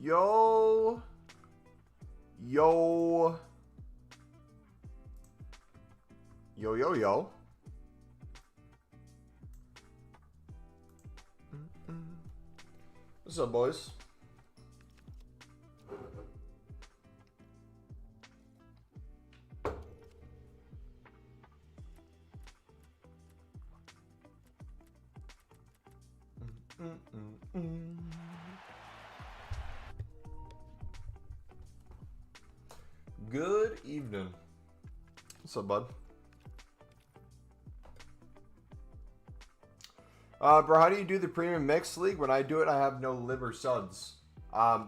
Yo. Yo. Yo, yo, yo. What's up, boys? Good evening. What's up, bud? Bro, how do you do the premium mix league? When I do it, I have no lib or suds.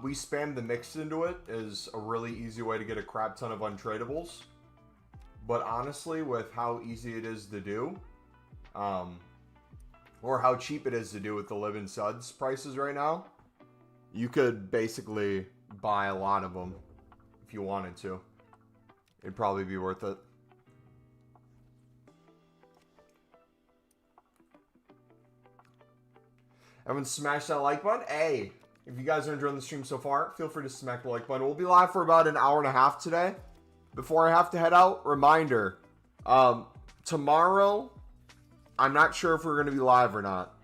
We spam the mix into it is a really easy way to get a crap ton of untradables. But honestly, with how easy it is to do, or how cheap it is to do with the lib and suds prices right now, you could basically buy a lot of them if you wanted to. It'd probably be worth it. Everyone smash that like button. Hey, if you guys are enjoying the stream so far, feel free to smack the like button. We'll be live for about an hour and a half today. Before I have to head out, reminder, tomorrow, I'm not sure if we're going to be live or not.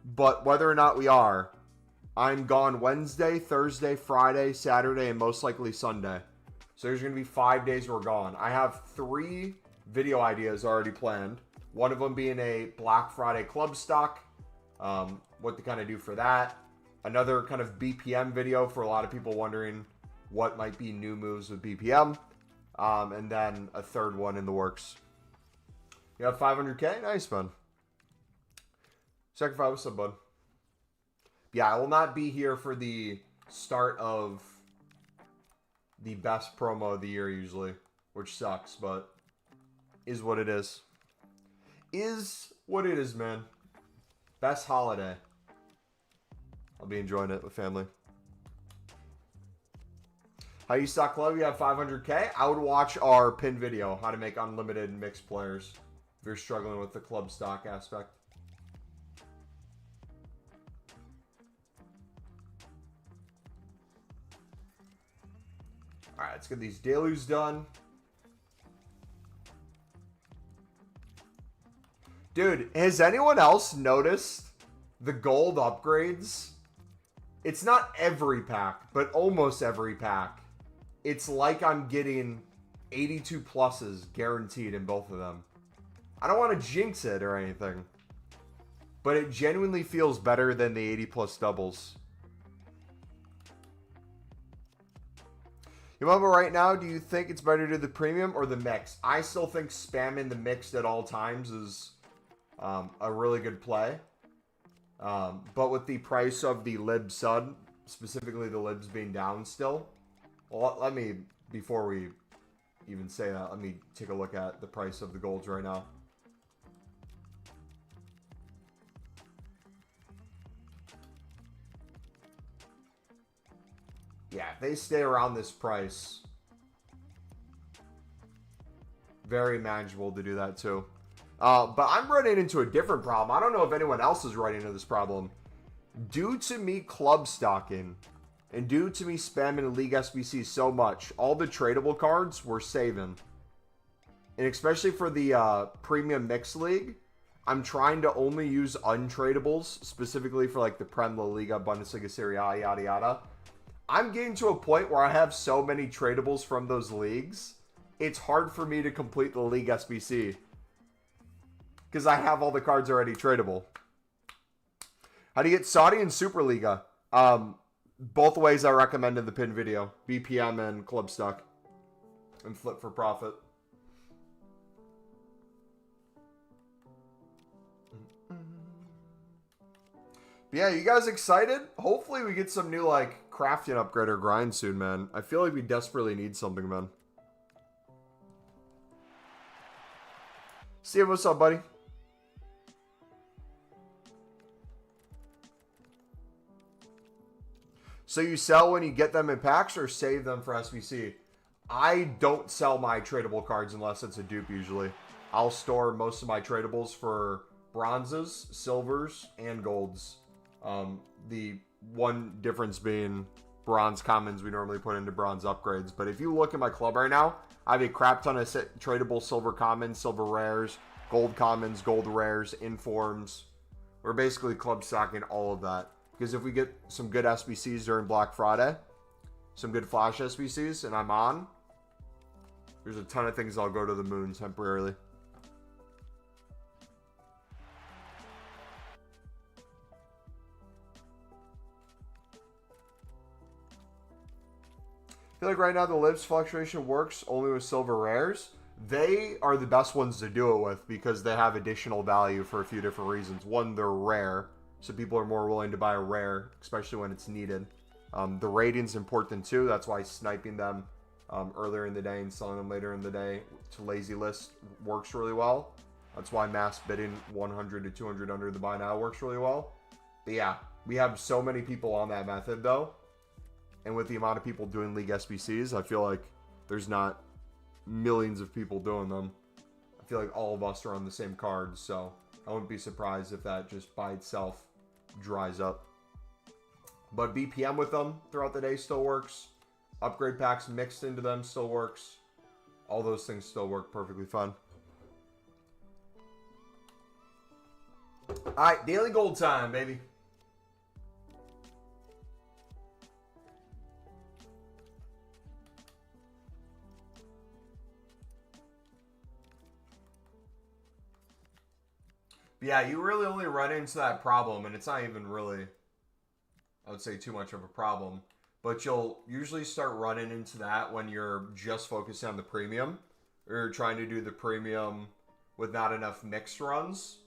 But whether or not we are, I'm gone Wednesday, Thursday, Friday, Saturday, and most likely Sunday. So there's going to be 5 days we're gone. I have 3 video ideas already planned. One of them being a Black Friday club stock. What to kind of do for that. Another kind of BPM video for a lot of people wondering what might be new moves with BPM. And then a third one in the works. You have 500K? Nice, man. Sacrifice, what's up, bud? Yeah, I will not be here for the start of the best promo of the year usually, which sucks, but is what it is. Is what it is, man. Best holiday. I'll be enjoying it with family. How you stock club? You have 500K? I would watch our pin video, how to make unlimited mixed players, if you're struggling with the club stock aspect. Alright, let's get these deluges done. Dude, has anyone else noticed the gold upgrades? It's not every pack, but almost every pack. It's like I'm getting 82 pluses guaranteed in both of them. I don't want to jinx it or anything, but it genuinely feels better than the 80 plus doubles. You remember right now, do you think it's better to do the premium or the mix? I still think spamming the mixed at all times is a really good play. But with the price of the lib sud, specifically the libs being down still, well, let me, before we even say that, let me take a look at the price of the golds right now. Yeah, if they stay around this price, very manageable to do that too. But I'm running into a different problem. I don't know if anyone else is running into this problem. Due to me club stocking and due to me spamming League SBC so much, all the tradable cards were saving. And especially for the Premium Mix League, I'm trying to only use untradables, specifically for like the Prem, La Liga, Bundesliga, Serie A, yada yada. I'm getting to a point where I have so many tradables from those leagues, it's hard for me to complete the League SBC. Because I have all the cards already tradable. How do you get Saudi and Superliga? Both ways I recommend in the pin video. BPM and Club Stock. And flip for profit. But yeah, you guys excited? Hopefully we get some new like crafting upgrade or grind soon, man. I feel like we desperately need something, man. Steve, what's up, buddy? So you sell when you get them in packs or save them for SBC? I don't sell my tradable cards unless it's a dupe usually. I'll store most of my tradables for bronzes, silvers, and golds. The one difference being bronze commons we normally put into bronze upgrades. But if you look at my club right now, I have a crap ton of tradable silver commons, silver rares, gold commons, gold rares, informs. We're basically club stocking all of that. Because if we get some good SBCs during Black Friday, some good flash SBCs, and I'm on, there's a ton of things I'll go to the moon temporarily. I feel like right now the libs fluctuation works only with silver rares. They are the best ones to do it with because they have additional value for a few different reasons. One, they're rare, so people are more willing to buy a rare, especially when it's needed. The rating's important too. That's why sniping them earlier in the day and selling them later in the day to lazy list works really well. That's why mass bidding 100 to 200 under the buy now works really well. But yeah, we have so many people on that method though. And with the amount of people doing League SBCs, I feel like there's not millions of people doing them. I feel like all of us are on the same cards, so I wouldn't be surprised if that just by itself dries up. But BPM with them throughout the day still works. Upgrade packs mixed into them still works. All those things still work perfectly fine. Alright, daily gold time, baby. Yeah, you really only run into that problem, and it's not even really, I would say, too much of a problem. But you'll usually start running into that when you're just focusing on the premium, or you're trying to do the premium with not enough mixed runs.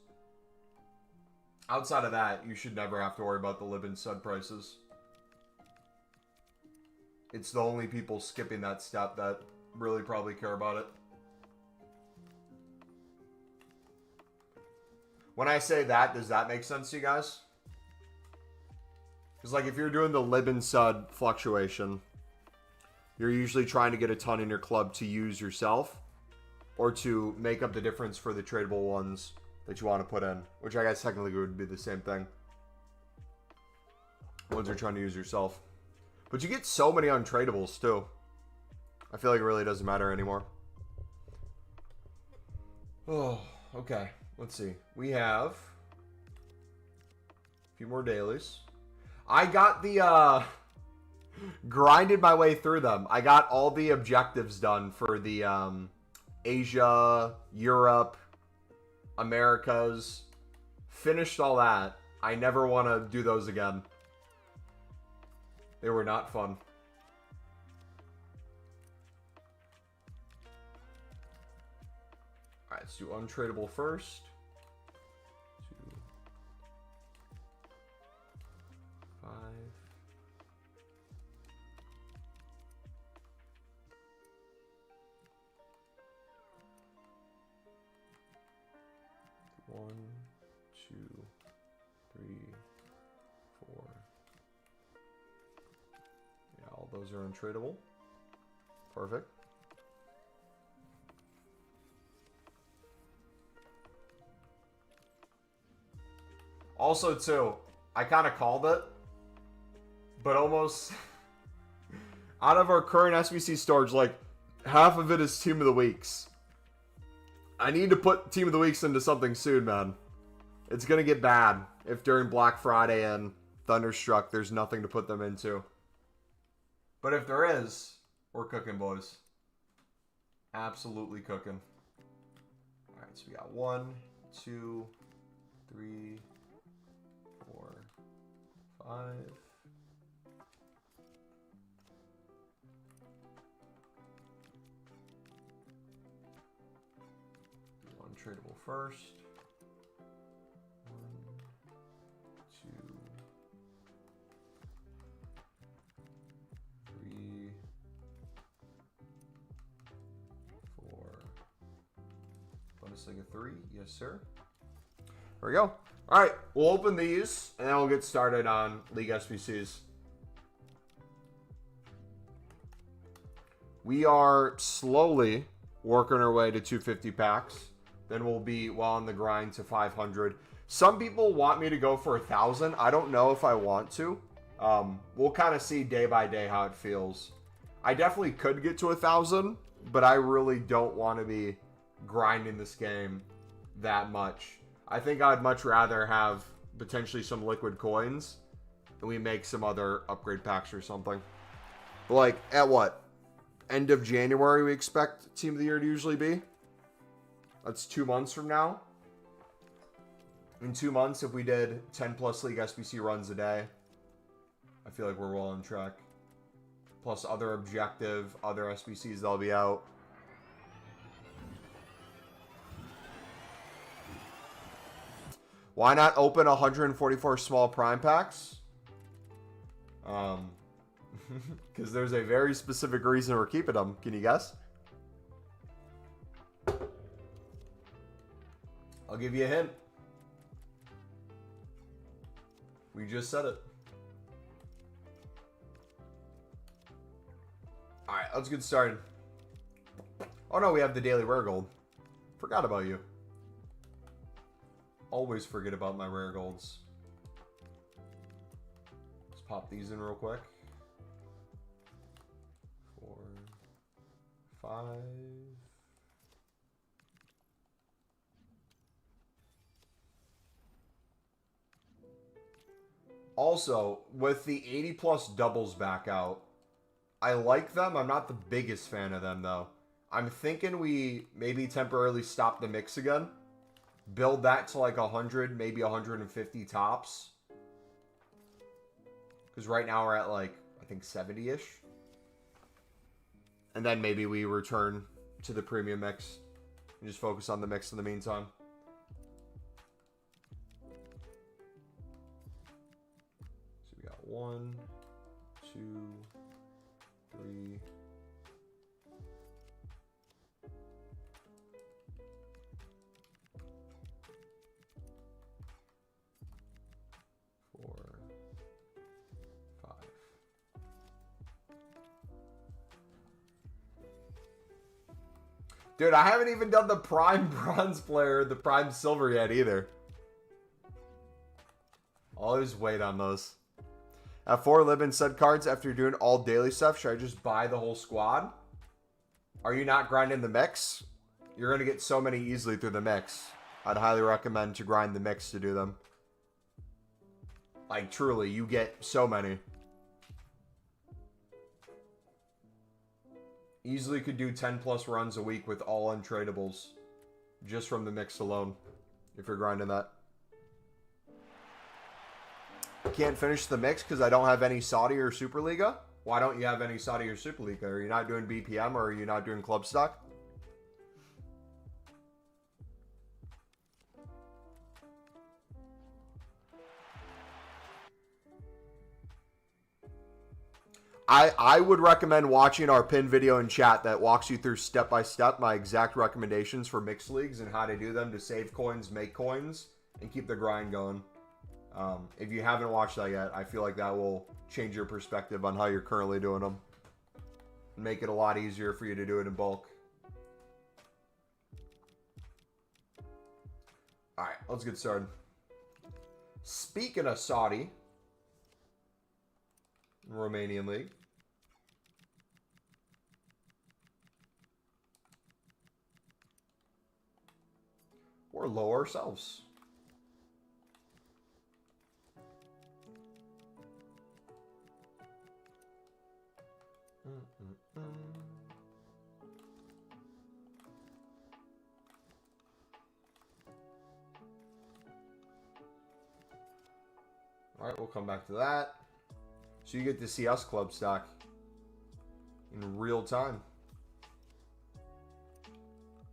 Outside of that, you should never have to worry about the lib and stud prices. It's the only people skipping that step that really probably care about it. When I say that, does that make sense to you guys? Because like if you're doing the lib and stud fluctuation, you're usually trying to get a ton in your club to use yourself or to make up the difference for the tradable ones that you want to put in, which I guess technically would be the same thing. Ones you're trying to use yourself. But you get so many untradables too. I feel like it really doesn't matter anymore. Oh, okay. Let's see. We have a few more dailies. I got the, grinded my way through them. I got all the objectives done for the, Asia, Europe, Americas. Finished all that. I never want to do those again. They were not fun. Alright, let's do untradable first. 2, 5. One, 2, 3, 4. Yeah, all those are untradable. Perfect. Also, too, I kind of called it, but almost out of our current SBC storage, like half of it is Team of the Weeks. I need to put Team of the Weeks into something soon, man. It's going to get bad if during Black Friday and Thunderstruck there's nothing to put them into. But if there is, we're cooking, boys. Absolutely cooking. Alright, so we got 1, 2, 3, 4, 5. Untradeable first. 1, 2, 3, 4. Bundesliga 3, yes sir. There we go. All right, we'll open these and then we'll get started on League SBCs. We are slowly working our way to 250 packs. Then we'll be well on the grind to 500. Some people want me to go for 1,000. I don't know if I want to. We'll kind of see day by day how it feels. I definitely could get to 1,000, but I really don't want to be grinding this game that much. I think I'd much rather have potentially some liquid coins and we make some other upgrade packs or something. But like, at what? End of January we expect Team of the Year to usually be? That's 2 months from now. In 2 months, if we did 10 plus League SBC runs a day, I feel like we're well on track. Plus other objective, other SBCs that'll be out. Why not open 144 small prime packs? Because there's a very specific reason we're keeping them. Can you guess? I'll give you a hint. We just said it. Alright, let's get started. Oh no, we have the daily rare gold. Forgot about you. Always forget about my rare golds. Let's pop these in real quick. 4, 5. Also, with the 80 plus doubles back out, I like them. I'm not the biggest fan of them, though. I'm thinking we maybe temporarily stop the mix again. Build that to like 100, maybe 150 tops. Because right now we're at like, I think 70-ish. And then maybe we return to the premium mix. And just focus on the mix in the meantime. So we got 1, 2, 3. 4, 5. Dude, I haven't even done the Prime Bronze player, the Prime Silver yet either. Always wait on those. At 4 live and set cards after doing all daily stuff. Should I just buy the whole squad? Are you not grinding the mix? You're going to get so many easily through the mix. I'd highly recommend to grind the mix to do them. Like, truly, you get so many. Easily could do 10 plus runs a week with all untradables. Just from the mix alone. If you're grinding that. Can't finish the mix because I don't have any Saudi or Superliga? Why don't you have any Saudi or Superliga? Are you not doing BPM or are you not doing club stock? I would recommend watching our pinned video in chat that walks you through step by step my exact recommendations for mixed leagues and how to do them to save coins, make coins, and keep the grind going. If you haven't watched that yet, I feel like that will change your perspective on how you're currently doing them. Make it a lot easier for you to do it in bulk. Alright, let's get started. Speaking of Saudi, Romanian League. We're low ourselves. All right, we'll come back to that. So you get to see us club stock in real time.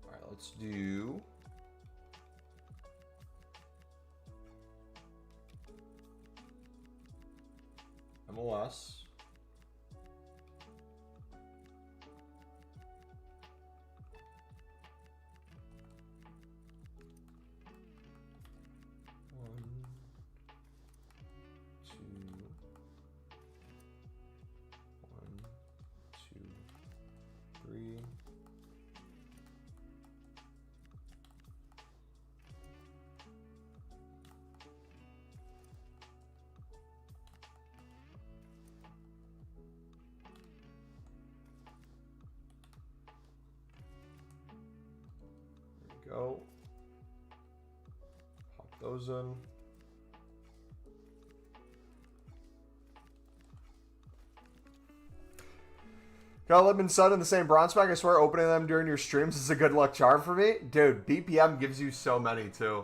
All right, let's do MLS. go. Hop those in. Got Libman Sun in the same bronze pack. I swear opening them during your streams is a good luck charm for me. Dude, BPM gives you so many too.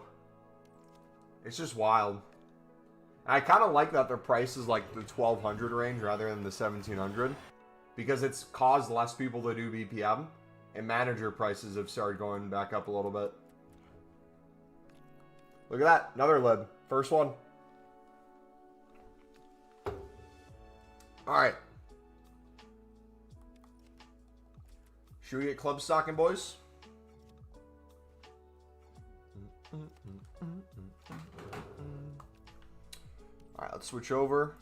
It's just wild. I kind of like that their price is like the 1200 range rather than the 1700. Because it's caused less people to do BPM. And manager prices have started going back up a little bit. Look at that. Another lib. First one. Alright. Should we get club stocking, boys? Alright, let's switch over.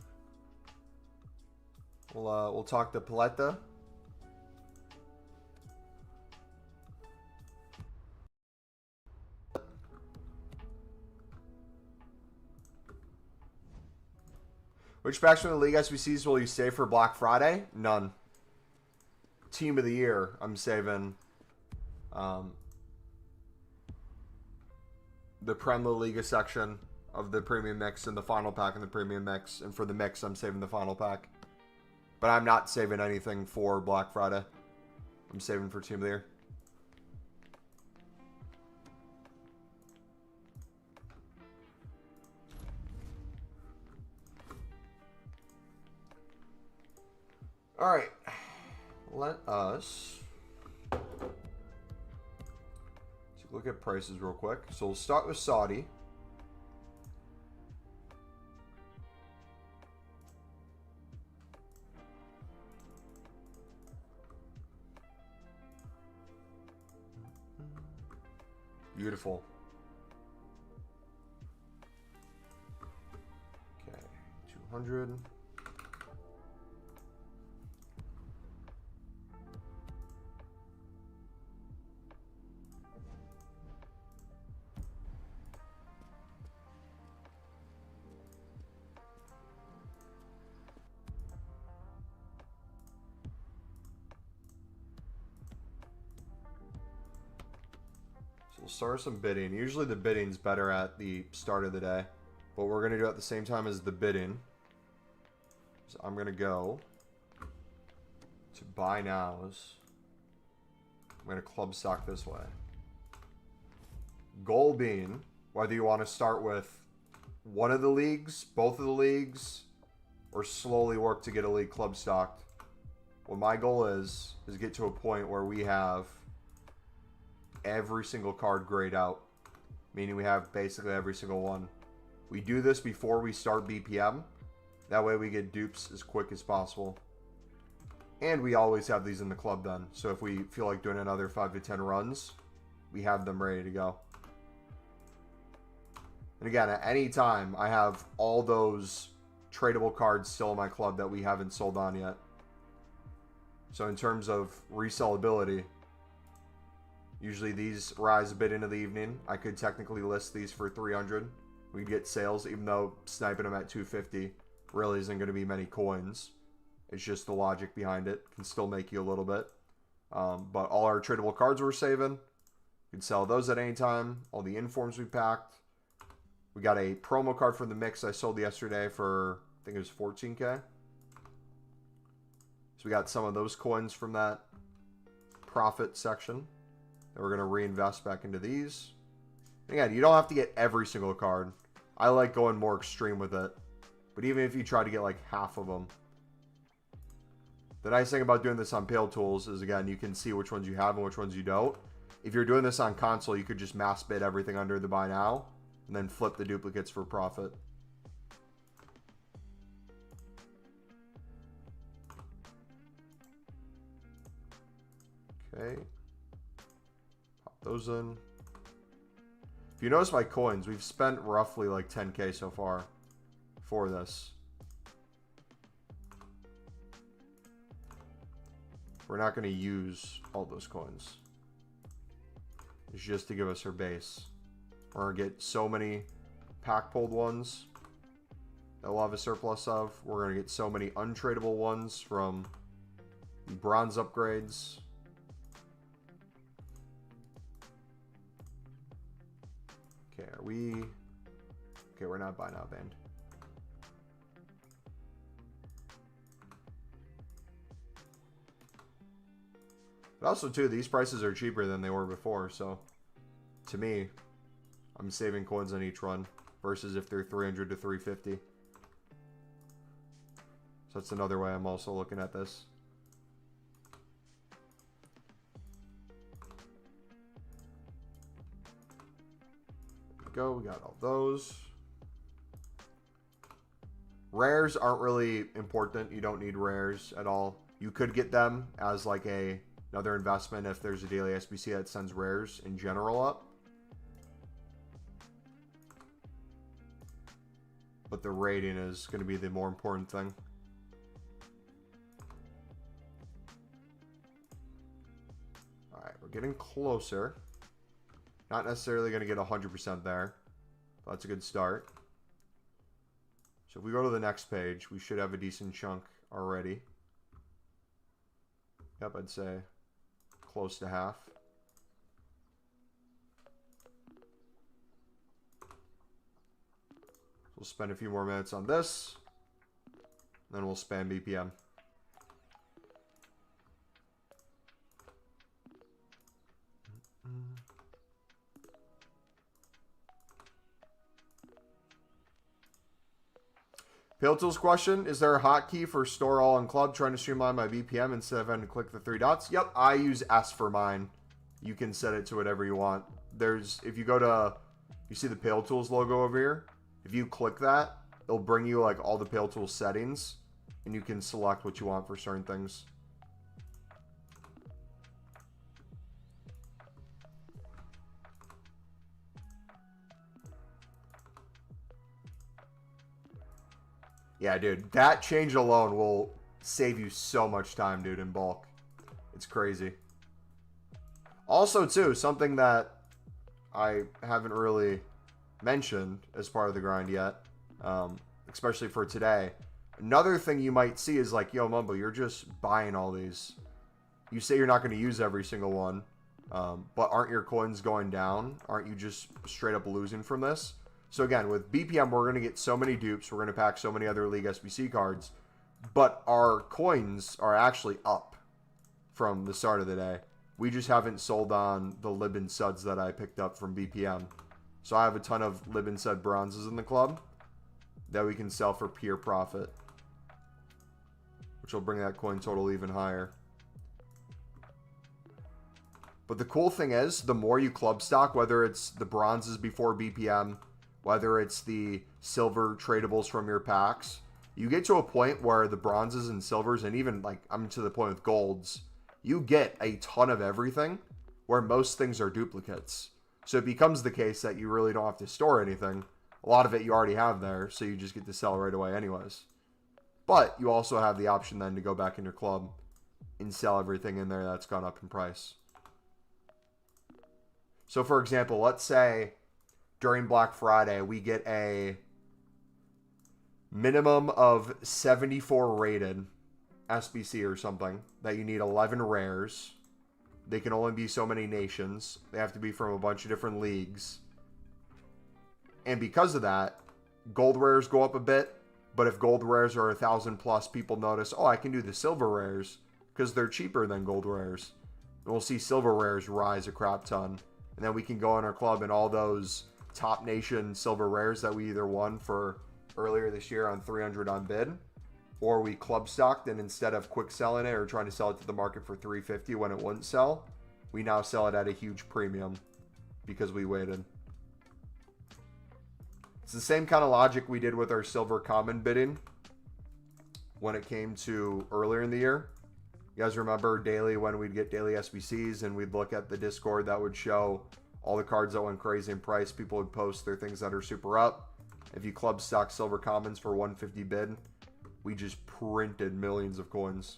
We'll talk to Paletta. Which packs from the League SBCs will you save for Black Friday? None. Team of the Year, I'm saving the Prem La Liga section of the Premium Mix and the Final Pack in the Premium Mix. And for the Mix, I'm saving the Final Pack. But I'm not saving anything for Black Friday. I'm saving for Team of the Year. All right. Let us look at prices real quick. So we'll start with Saudi. Beautiful. Okay, 200. We'll start some bidding. Usually the bidding's better at the start of the day, but we're going to do it at the same time as the bidding. So I'm going to go to buy nows. I'm going to club stock this way. Goal being, whether you want to start with one of the leagues, both of the leagues, or slowly work to get a league club stocked. What my goal is get to a point where we have every single card grayed out, meaning we have basically every single one. We do this before we start BPM. That way we get dupes as quick as possible. And we always have these in the club done. So if we feel like doing another 5 to 10 runs, we have them ready to go. And again, at any time, I have all those tradable cards still in my club that we haven't sold on yet. So in terms of resellability, usually these rise a bit into the evening. I could technically list these for 300. We'd get sales, even though sniping them at 250 really isn't going to be many coins. It's just the logic behind it. Can still make you a little bit. But all our tradable cards we're saving. You can sell those at any time. All the informs we packed. We got a promo card from the Mix I sold yesterday for, I think it was 14K. So we got some of those coins from that profit section. We're going to reinvest back into these. Again, you don't have to get every single card. I like going more extreme with it. But even if you try to get like half of them. The nice thing about doing this on Pale Tools is, again, you can see which ones you have and which ones you don't. If you're doing this on console, you could just mass bid everything under the buy now. And then flip the duplicates for profit. Okay. Those in. If you notice my coins, we've spent roughly like 10K so far for this. We're not going to use all those coins. It's just to give us our base. We're going to get so many pack pulled ones that we'll have a surplus of. We're going to get so many untradeable ones from bronze upgrades. we... Okay, we're not buy now banned. But also, too, these prices are cheaper than they were before, so to me, I'm saving coins on each run versus if they're 300 to 350. So that's another way I'm also looking at this. There we go, we got all those. Rares aren't really important. You don't need rares at all. You could get them as like another investment if there's a daily SBC that sends rares in general up. But the rating is going to be the more important thing. Alright, we're getting closer. Not necessarily going to get 100% there. But that's a good start. So if we go to the next page, we should have a decent chunk already. Yep, I'd say close to half. We'll spend a few more minutes on this. Then we'll spam BPM. Pale Tools question, is there a hotkey for store all in club trying to streamline my BPM instead of having to click the 3 dots? Yep, I use S for mine. You can set it to whatever you want. If you go to, you see the Pale Tools logo over here? If you click that, it'll bring you like all the Pale Tools settings and you can select what you want for certain things. Yeah, dude, that change alone will save you so much time, dude, in bulk. It's crazy. Also, too, something that I haven't really mentioned as part of the grind yet, especially for today. Another thing you might see is like, yo, Mumbo, you're just buying all these. You say you're not going to use every single one, but aren't your coins going down? Aren't you just straight up losing from this? So again, with BPM, we're going to get so many dupes. We're going to pack so many other League SBC cards. But our coins are actually up from the start of the day. We just haven't sold on the Lib and Suds that I picked up from BPM. So I have a ton of Lib and Sud bronzes in the club that we can sell for pure profit, which will bring that coin total even higher. But the cool thing is, the more you club stock, whether it's the bronzes before BPM, whether it's the silver tradables from your packs, you get to a point where the bronzes and silvers, and even like I'm to the point with golds, you get a ton of everything where most things are duplicates. So it becomes the case that you really don't have to store anything. A lot of it you already have there, so you just get to sell right away anyways. But you also have the option then to go back in your club and sell everything in there that's gone up in price. So for example, let's say during Black Friday, we get a minimum of 74 rated SBC or something that you need 11 rares. They can only be so many nations. They have to be from a bunch of different leagues. And because of that, gold rares go up a bit. But if gold rares are 1,000 plus, people notice, oh, I can do the silver rares because they're cheaper than gold rares. And we'll see silver rares rise a crap ton. And then we can go in our club and all those top nation silver rares that we either won for earlier this year on 300 on bid, or we club stocked, and instead of quick selling it or trying to sell it to the market for 350 when it wouldn't sell, we now sell it at a huge premium because we waited. It's the same kind of logic we did with our silver common bidding when it came to earlier in the year. You guys remember daily when we'd get daily SBCs and we'd look at the Discord that would show all the cards that went crazy in price. People would post their things that are super up. If you club stock silver commons for 150 bid, we just printed millions of coins.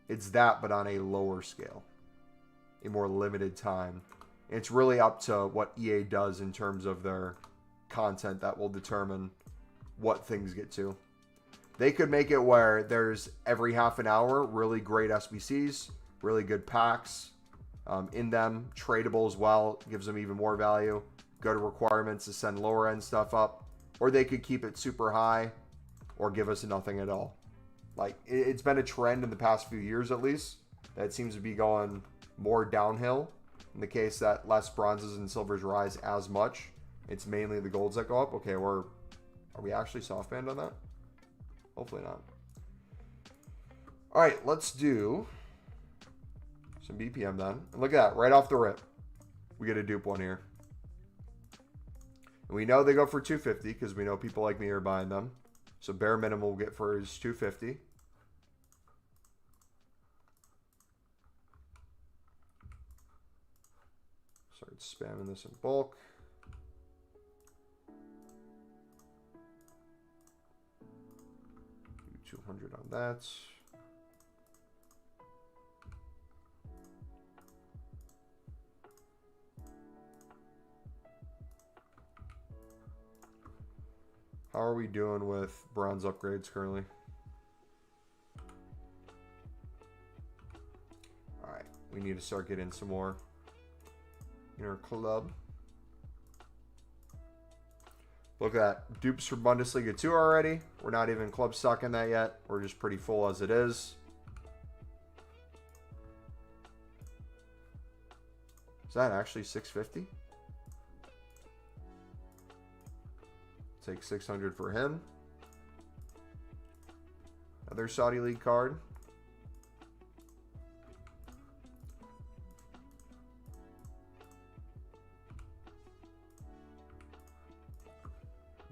It's that, but on a lower scale, a more limited time. And it's really up to what EA does in terms of their content that will determine what things get to. They could make it where there's every half an hour really great SBCs, really good packs, in them. Tradable as well. Gives them even more value. Go to requirements to send lower end stuff up. Or they could keep it super high or give us nothing at all. Like, it's been a trend in the past few years at least that seems to be going more downhill. In the case that less bronzes and silvers rise as much, it's mainly the golds that go up. Okay, are we actually soft banned on that? Hopefully not. All right, let's do some BPM then. And look at that, right off the rip. We get a dupe one here. And we know they go for 250 because we know people like me are buying them. So bare minimum we'll get for is 250. Start spamming this in bulk. Do 200 on that. How are we doing with bronze upgrades currently? Alright, we need to start getting some more in our club. Look at that. Dupes for Bundesliga 2 already. We're not even club stock in that yet. We're just pretty full as it is. Is that actually 650? Take 600 for him. Another Saudi League card.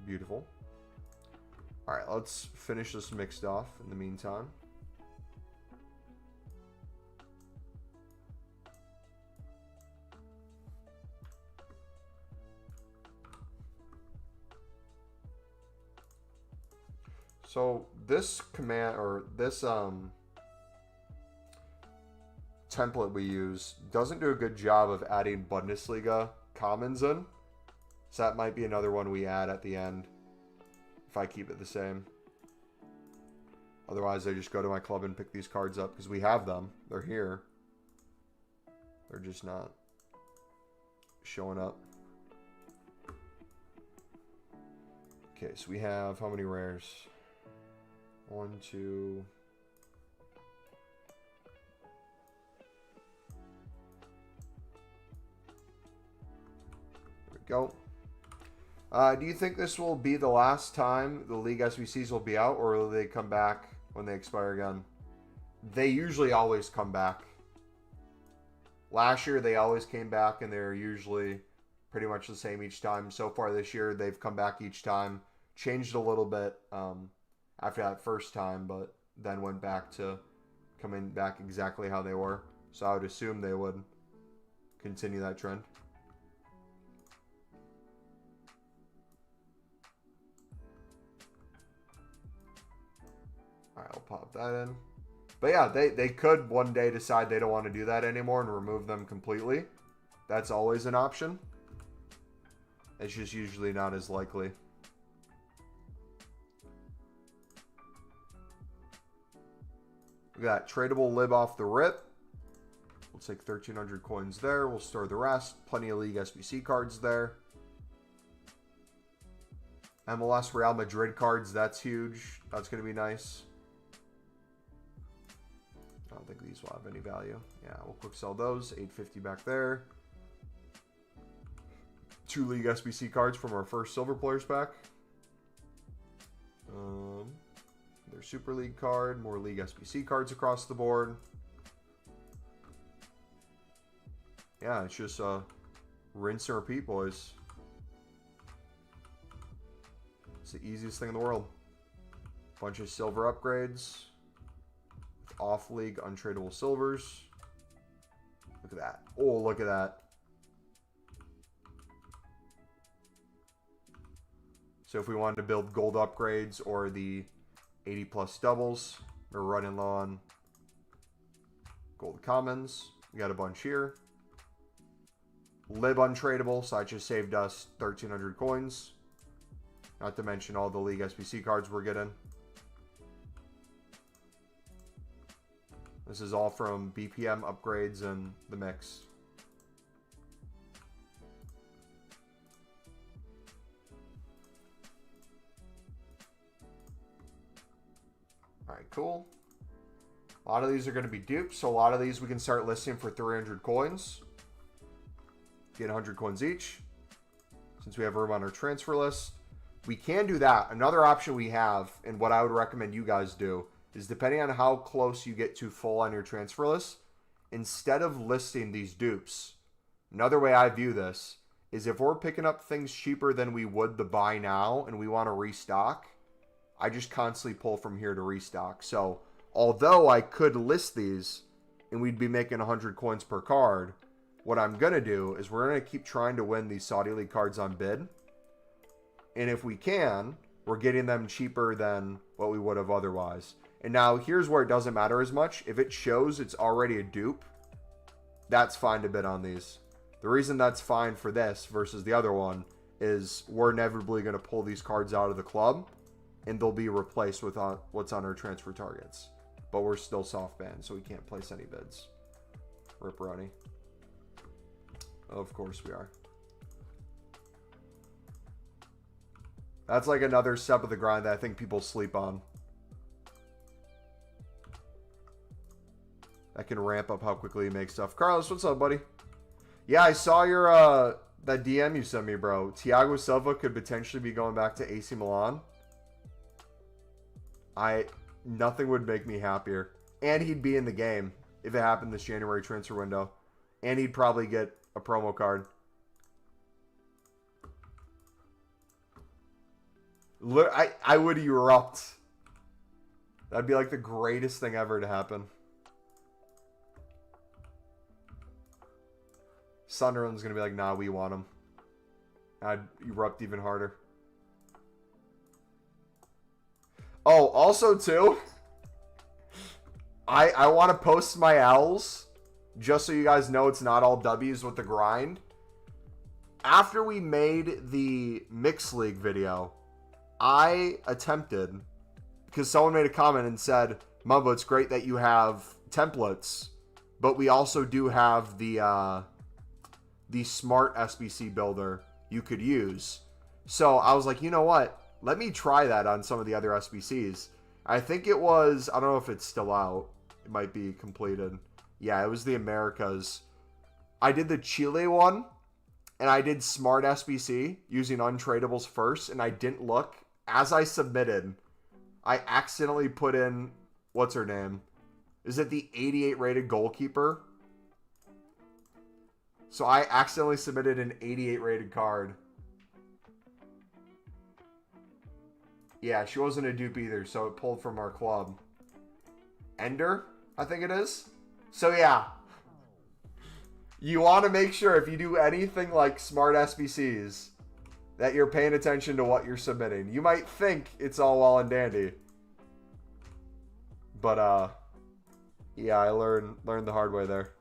Beautiful. All right, let's finish this mixed off in the meantime. So this command or this template we use doesn't do a good job of adding Bundesliga commons in. So that might be another one we add at the end if I keep it the same. Otherwise, I just go to my club and pick these cards up because we have them. They're here. They're just not showing up. Okay, so we have how many rares? 1, 2. There we go. Do you think this will be the last time the League SBCs will be out, or will they come back when they expire again? They usually always come back. Last year, they always came back, and they're usually pretty much the same each time. So far this year, they've come back each time. Changed a little bit after that first time, but then went back to coming back exactly how they were. So I would assume they would continue that trend. All right, I'll pop that in. But yeah, they could one day decide they don't want to do that anymore and remove them completely. That's always an option. It's just usually not as likely. We got tradable lib off the rip. We'll take 1,300 coins there. We'll store the rest. Plenty of League SBC cards there. MLS Real Madrid cards. That's huge. That's going to be nice. I don't think these will have any value. Yeah, we'll quick sell those. 850 back there. 2 League SBC cards from our first Silver Players pack. Their Super League card. More League SBC cards across the board. Yeah, it's just rinse and repeat, boys. It's the easiest thing in the world. Bunch of silver upgrades. Off-league untradeable silvers. Look at that. Oh, look at that. So if we wanted to build gold upgrades or the 80 plus doubles, we're running low on gold commons. We got a bunch here. Lib untradeable, so that just saved us 1,300 coins. Not to mention all the League SBC cards we're getting. This is all from BPM upgrades and the mix. Alright, cool. A lot of these are going to be dupes, so a lot of these we can start listing for 300 coins. Get 100 coins each. Since we have room on our transfer list. We can do that. Another option we have, and what I would recommend you guys do, is depending on how close you get to full on your transfer list, instead of listing these dupes, another way I view this is if we're picking up things cheaper than we would the buy now and we want to restock, I just constantly pull from here to restock. So although I could list these and we'd be making 100 coins per card, what I'm going to do is we're going to keep trying to win these Saudi League cards on bid. And if we can, we're getting them cheaper than what we would have otherwise. And now here's where it doesn't matter as much. If it shows it's already a dupe, that's fine to bid on these. The reason that's fine for this versus the other one is we're inevitably going to pull these cards out of the club and they'll be replaced with what's on our transfer targets. But we're still soft banned, so we can't place any bids. Rip Ronnie. Of course we are. That's like another step of the grind that I think people sleep on. That can ramp up how quickly you make stuff. Carlos, what's up, buddy? Yeah, I saw your that DM you sent me, bro. Thiago Silva could potentially be going back to AC Milan. Nothing would make me happier. And he'd be in the game if it happened this January transfer window. And he'd probably get a promo card. Look, I would erupt. That'd be like the greatest thing ever to happen. Sunderland's going to be like, nah, we want him. I'd erupt even harder. Oh, also, too, I want to post my L's, just so you guys know it's not all W's with the grind. After we made the Mixed League video, I attempted, because someone made a comment and said, Mumbo, it's great that you have templates, but we also do have the smart SBC builder you could use. So I was like, you know what? Let me try that on some of the other SBCs. I think it was, I don't know if it's still out. It might be completed. Yeah, it was the Americas. I did the Chile one, and I did smart SBC using untradables first, and I didn't look. As I submitted, I accidentally put in, what's her name? Is it the 88 rated goalkeeper? So I accidentally submitted an 88 rated card. Yeah, she wasn't a dupe either, so it pulled from our club. Ender, I think it is. So yeah. You want to make sure if you do anything like smart SBCs that you're paying attention to what you're submitting. You might think it's all well and dandy. But yeah, I learned the hard way there.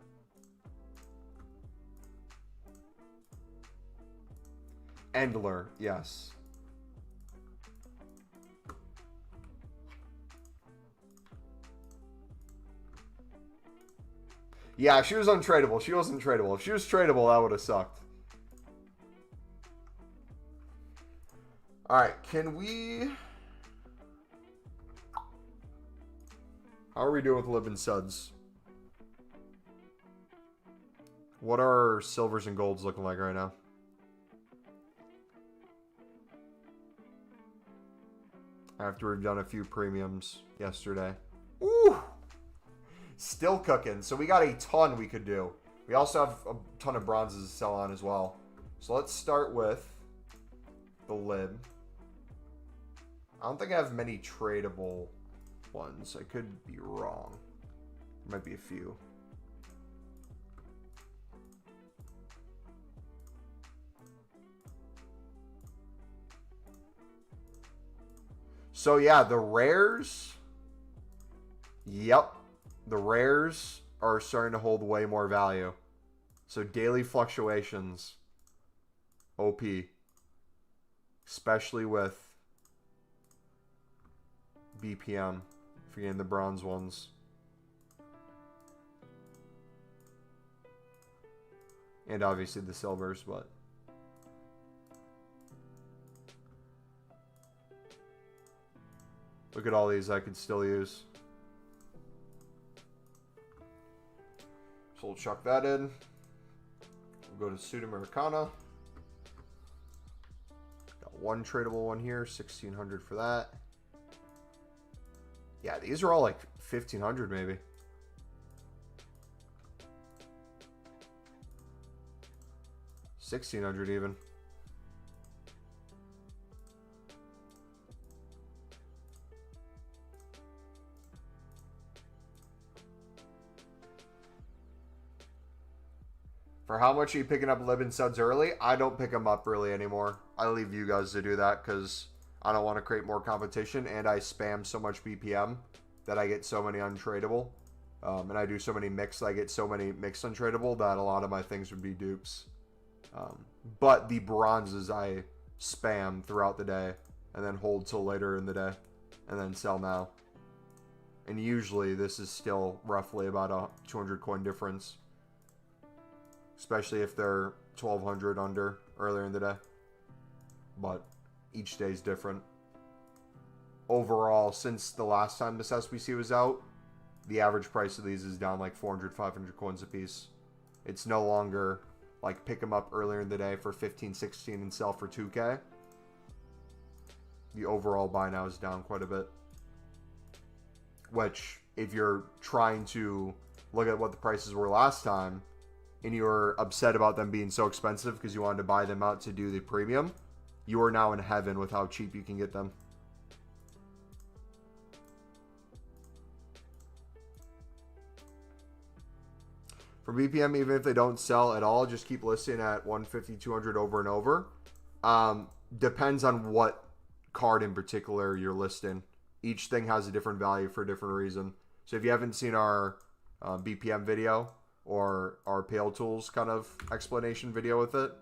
Endler, yes. Yeah, she was untradeable. She wasn't tradable. If she was tradable, that would have sucked. Alright, can we... How are we doing with Libin Suds? What are our silvers and golds looking like right now? After we've done a few premiums yesterday. Ooh! Still cooking. So we got a ton we could do. We also have a ton of bronzes to sell on as well. So let's start with the lib. I don't think I have many tradable ones. I could be wrong. There might be a few. So yeah, the rares. Yep. The rares are starting to hold way more value. So daily fluctuations. OP. Especially with BPM. If you're getting the bronze ones. And obviously the silvers, but... Look at all these I could still use. So we'll chuck that in. We'll go to Sudamericana. Got one tradable one here, 1,600 for that. Yeah, these are all like 1,500 maybe. $1,600 even. For how much are you picking up Libin Suds early? I don't pick them up really anymore. I leave you guys to do that because I don't want to create more competition, and I spam so much BPM that I get so many untradeable. And I do so many mixed, I get so many mixed untradeable that a lot of my things would be dupes. But the bronzes I spam throughout the day and then hold till later in the day and then sell now. And usually this is still roughly about a 200 coin difference. Especially if they're 1,200 under earlier in the day. But each day is different. Overall, since the last time this SBC was out, the average price of these is down like 400, 500 coins a piece. It's no longer like pick them up earlier in the day for 15, 16 and sell for 2K. The overall buy now is down quite a bit. Which, if you're trying to look at what the prices were last time, and you were upset about them being so expensive because you wanted to buy them out to do the premium, you are now in heaven with how cheap you can get them. For BPM, even if they don't sell at all, just keep listing at 150, 200 over and over. Depends on what card in particular you're listing. Each thing has a different value for a different reason. So if you haven't seen our BPM video, or our Pale Tools kind of explanation video with it,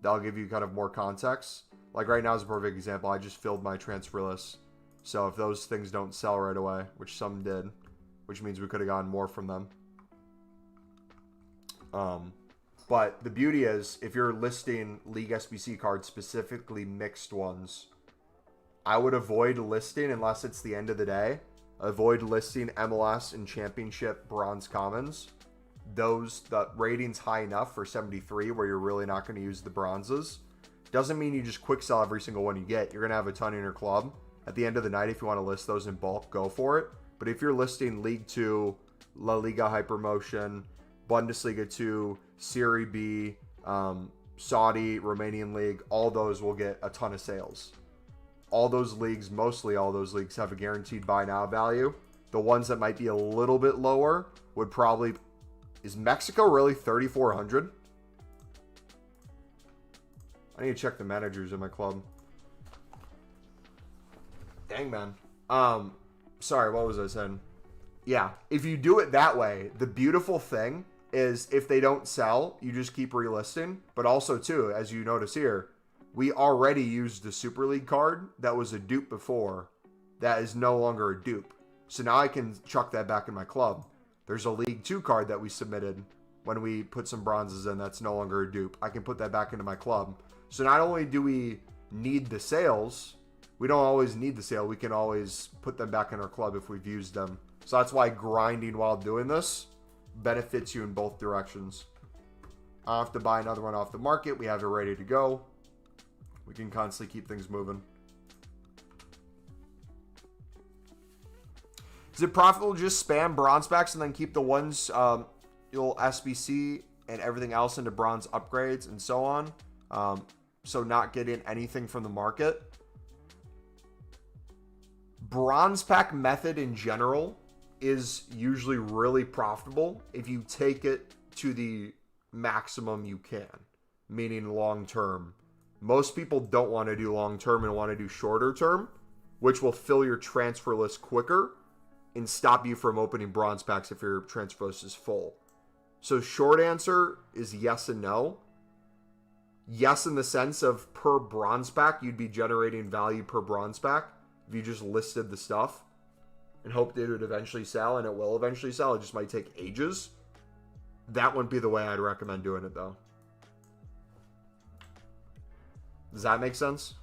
that'll give you kind of more context. Like right now is a perfect example. I just filled my transfer list. So if those things don't sell right away, which some did, which means we could have gotten more from them. But the beauty is, if you're listing League SBC cards, specifically mixed ones, I would avoid listing, unless it's the end of the day, avoid listing MLS and Championship Bronze Commons. The rating's high enough for 73 where you're really not going to use the bronzes. Doesn't mean you just quick sell every single one you get. You're going to have a ton in your club. At the end of the night, if you want to list those in bulk, go for it. But if you're listing League 2, La Liga Hypermotion, Bundesliga 2, Serie B, Saudi, Romanian League, all those will get a ton of sales. All those leagues, mostly all those leagues, have a guaranteed buy now value. The ones that might be a little bit lower would probably... Is Mexico really 3,400? I need to check the managers in my club. Dang, man. Sorry, what was I saying? Yeah, if you do it that way, the beautiful thing is if they don't sell, you just keep relisting. But also, too, as you notice here, we already used the Super League card that was a dupe before. That is no longer a dupe. So now I can chuck that back in my club. There's a League 2 card that we submitted when we put some bronzes in that's no longer a dupe. I can put that back into my club. So not only do we need the sales, we don't always need the sale. We can always put them back in our club if we've used them. So that's why grinding while doing this benefits you in both directions. I have to buy another one off the market. We have it ready to go. We can constantly keep things moving. Is it profitable to just spam bronze packs and then keep the ones you'll SBC and everything else into bronze upgrades and so on? So not getting anything from the market. Bronze pack method in general is usually really profitable if you take it to the maximum you can, meaning long term. Most people don't want to do long term and want to do shorter term, which will fill your transfer list quicker and stop you from opening bronze packs if your transfer list is full. So short answer is yes and no. Yes, in the sense of per bronze pack, you'd be generating value per bronze pack if you just listed the stuff and hoped it would eventually sell, and it will eventually sell. It just might take ages. That wouldn't be the way I'd recommend doing it, though. Does that make sense?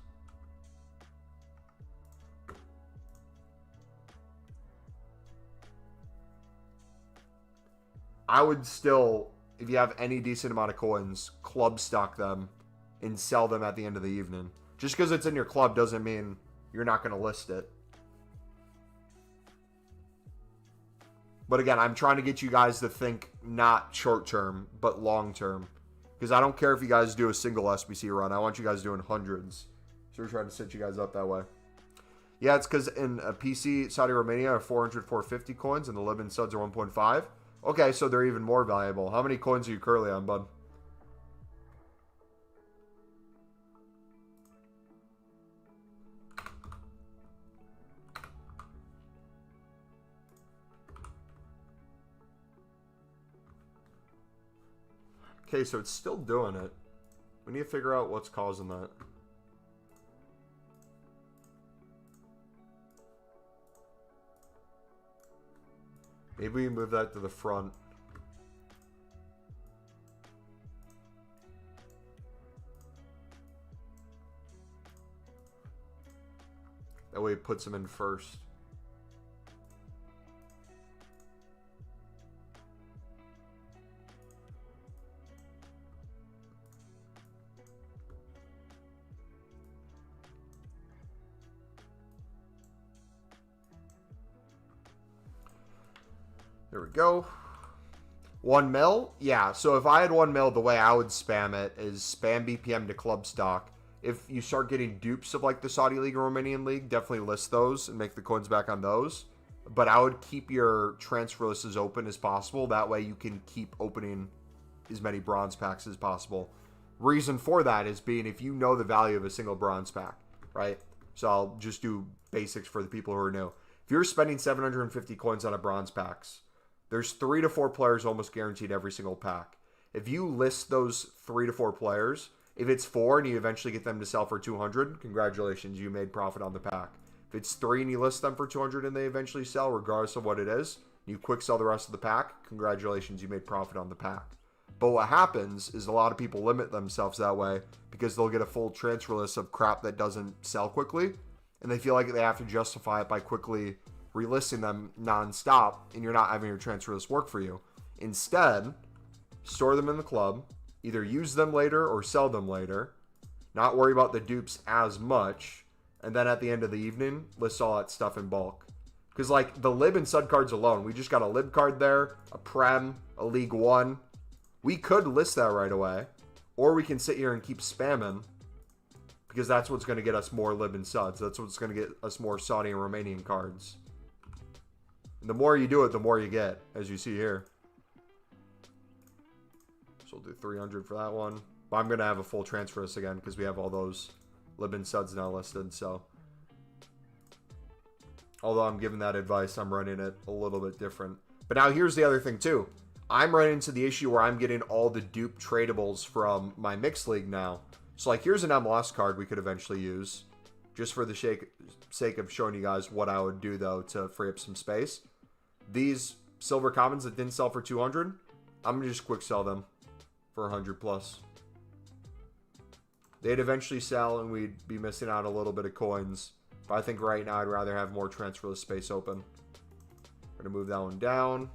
I would still, if you have any decent amount of coins, club stock them and sell them at the end of the evening. Just because it's in your club doesn't mean you're not going to list it. But again, I'm trying to get you guys to think not short term, but long term. Because I don't care if you guys do a single SBC run. I want you guys doing hundreds. So we're trying to set you guys up that way. Yeah, it's because in a PC, Saudi Romania are 400, 450 coins, and the Libyan Suds are 1.5. Okay, so they're even more valuable. How many coins are you currently on, bud? Okay, so it's still doing it. We need to figure out what's causing that. Maybe we move that to the front. That way it puts them in first. There we go. 1 mil? Yeah, so if I had 1 mil, the way I would spam it is spam BPM to club stock. If you start getting dupes of like the Saudi League or Romanian League, definitely list those and make the coins back on those. But I would keep your transfer lists as open as possible. That way you can keep opening as many bronze packs as possible. Reason for that is being if you know the value of a single bronze pack, right? So I'll just do basics for the people who are new. If you're spending 750 coins on a bronze packs, there's 3 to 4 players almost guaranteed every single pack. If you list those 3 to 4 players, if it's 4 and you eventually get them to sell for 200, congratulations, you made profit on the pack. If it's 3 and you list them for 200 and they eventually sell, regardless of what it is, you quick sell the rest of the pack, congratulations, you made profit on the pack. But what happens is a lot of people limit themselves that way because they'll get a full transfer list of crap that doesn't sell quickly, and they feel like they have to justify it by quickly relisting them non-stop, and you're not having your transfer list work for you. Instead, store them in the club, either use them later or sell them later, not worry about the dupes as much, and then at the end of the evening, list all that stuff in bulk. Because like the Lib and Sud cards alone, we just got a Lib card there, a Prem, a League One. We could list that right away, or we can sit here and keep spamming, because that's what's going to get us more Lib and Suds. That's what's going to get us more Saudi and Romanian cards. And the more you do it, the more you get, as you see here. So we'll do 300 for that one. But I'm going to have a full transfer list again because we have all those Lib and Suds now listed. So, although I'm giving that advice, I'm running it a little bit different. But now here's the other thing too. I'm running into the issue where I'm getting all the dupe tradables from my mixed league now. So like here's an MLS card we could eventually use. Just for the sake of showing you guys what I would do though to free up some space. These silver commons that didn't sell for 200, I'm going to just quick sell them for 100 plus. They'd eventually sell and we'd be missing out a little bit of coins. But I think right now I'd rather have more transfer list space open. We're going to move that one down.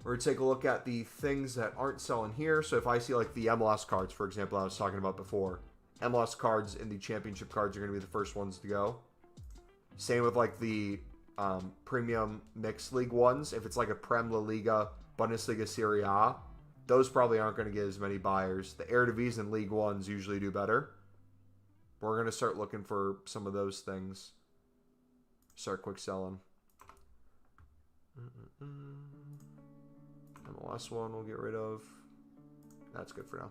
We're going to take a look at the things that aren't selling here. So if I see like the MLS cards, for example, I was talking about before. MLS cards and the championship cards are going to be the first ones to go. Same with like the premium mixed league ones. If it's like a Prem, La Liga, Bundesliga, Serie A, those probably aren't going to get as many buyers. The Eredivisie and League Ones usually do better. We're going to start looking for some of those things. Start quick selling. MLS one we'll get rid of. That's good for now.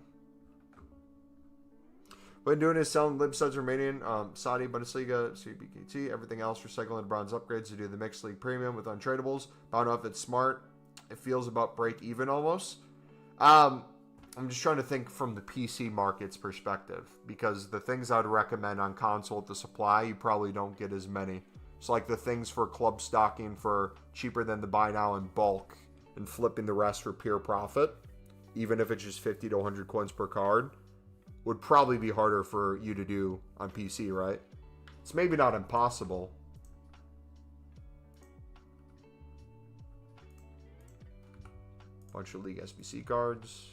What I'm doing is selling Lib Suds Romanian, Saudi, Bundesliga, CBKT, everything else, recycling bronze upgrades to do the mixed league premium with untradables. I don't know if it's smart. It feels about break even almost. I'm just trying to think from the PC market's perspective, because the things I'd recommend on console at the supply, you probably don't get as many. So like the things for club stocking for cheaper than the buy now in bulk and flipping the rest for pure profit, even if it's just 50 to 100 coins per card, would probably be harder for you to do on PC, right? It's maybe not impossible. Bunch of League SBC cards.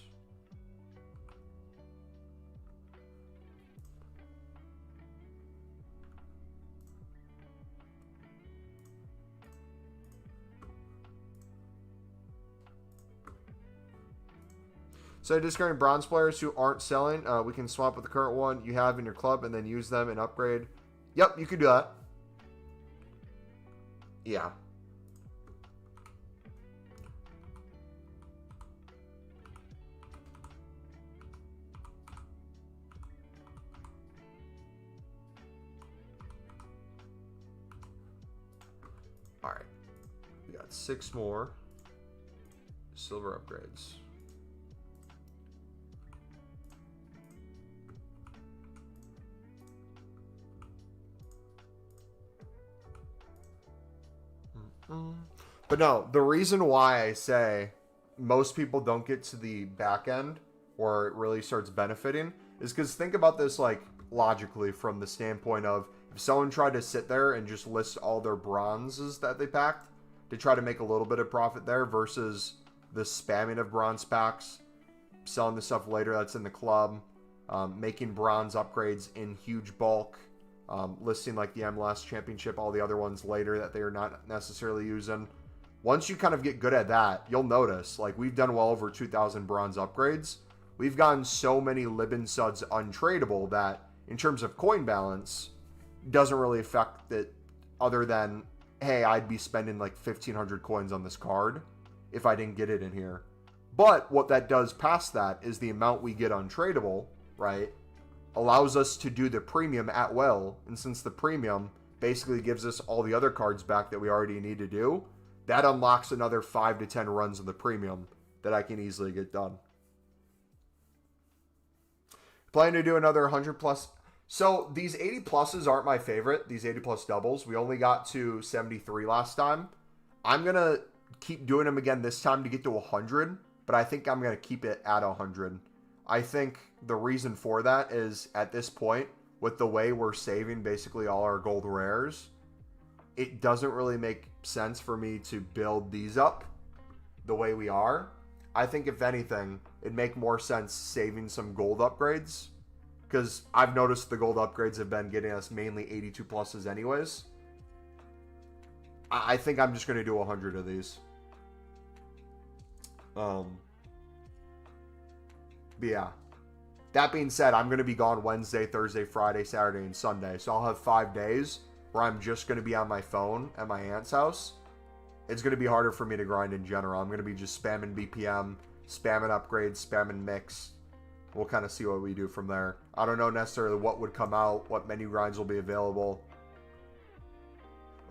So discarding bronze players who aren't selling, we can swap with the current one you have in your club and then use them and upgrade. Yep, you can do that. Yeah. All right. We got 6 more silver upgrades. But no, the reason why I say most people don't get to the back end where it really starts benefiting is because think about this like logically from the standpoint of if someone tried to sit there and just list all their bronzes that they packed to try to make a little bit of profit there versus the spamming of bronze packs, selling the stuff later that's in the club, making bronze upgrades in huge bulk, listing like the MLS Championship, all the other ones later that they are not necessarily using. Once you kind of get good at that, you'll notice, like, we've done well over 2,000 bronze upgrades. We've gotten so many Libin Suds untradeable that, in terms of coin balance, doesn't really affect it other than, hey, I'd be spending like 1,500 coins on this card if I didn't get it in here. But what that does past that is the amount we get untradeable, right, allows us to do the premium at will. And since the premium basically gives us all the other cards back that we already need to do, that unlocks another 5 to 10 runs of the premium that I can easily get done. Planning to do another 100 plus. So these 80 pluses aren't my favorite, these 80 plus doubles. We only got to 73 last time. I'm going to keep doing them again this time to get to 100, but I think I'm going to keep it at 100. I think the reason for that is at this point, with the way we're saving basically all our gold rares, it doesn't really make sense for me to build these up the way we are. I think if anything, it'd make more sense saving some gold upgrades, because I've noticed the gold upgrades have been getting us mainly 82 pluses anyways. I think I'm just going to do 100 of these. But yeah. That being said, I'm going to be gone Wednesday, Thursday, Friday, Saturday, and Sunday. So I'll have 5 days where I'm just going to be on my phone at my aunt's house. It's going to be harder for me to grind in general. I'm going to be just spamming BPM, spamming upgrades, spamming mix. We'll kind of see what we do from there. I don't know necessarily what would come out, what menu grinds will be available.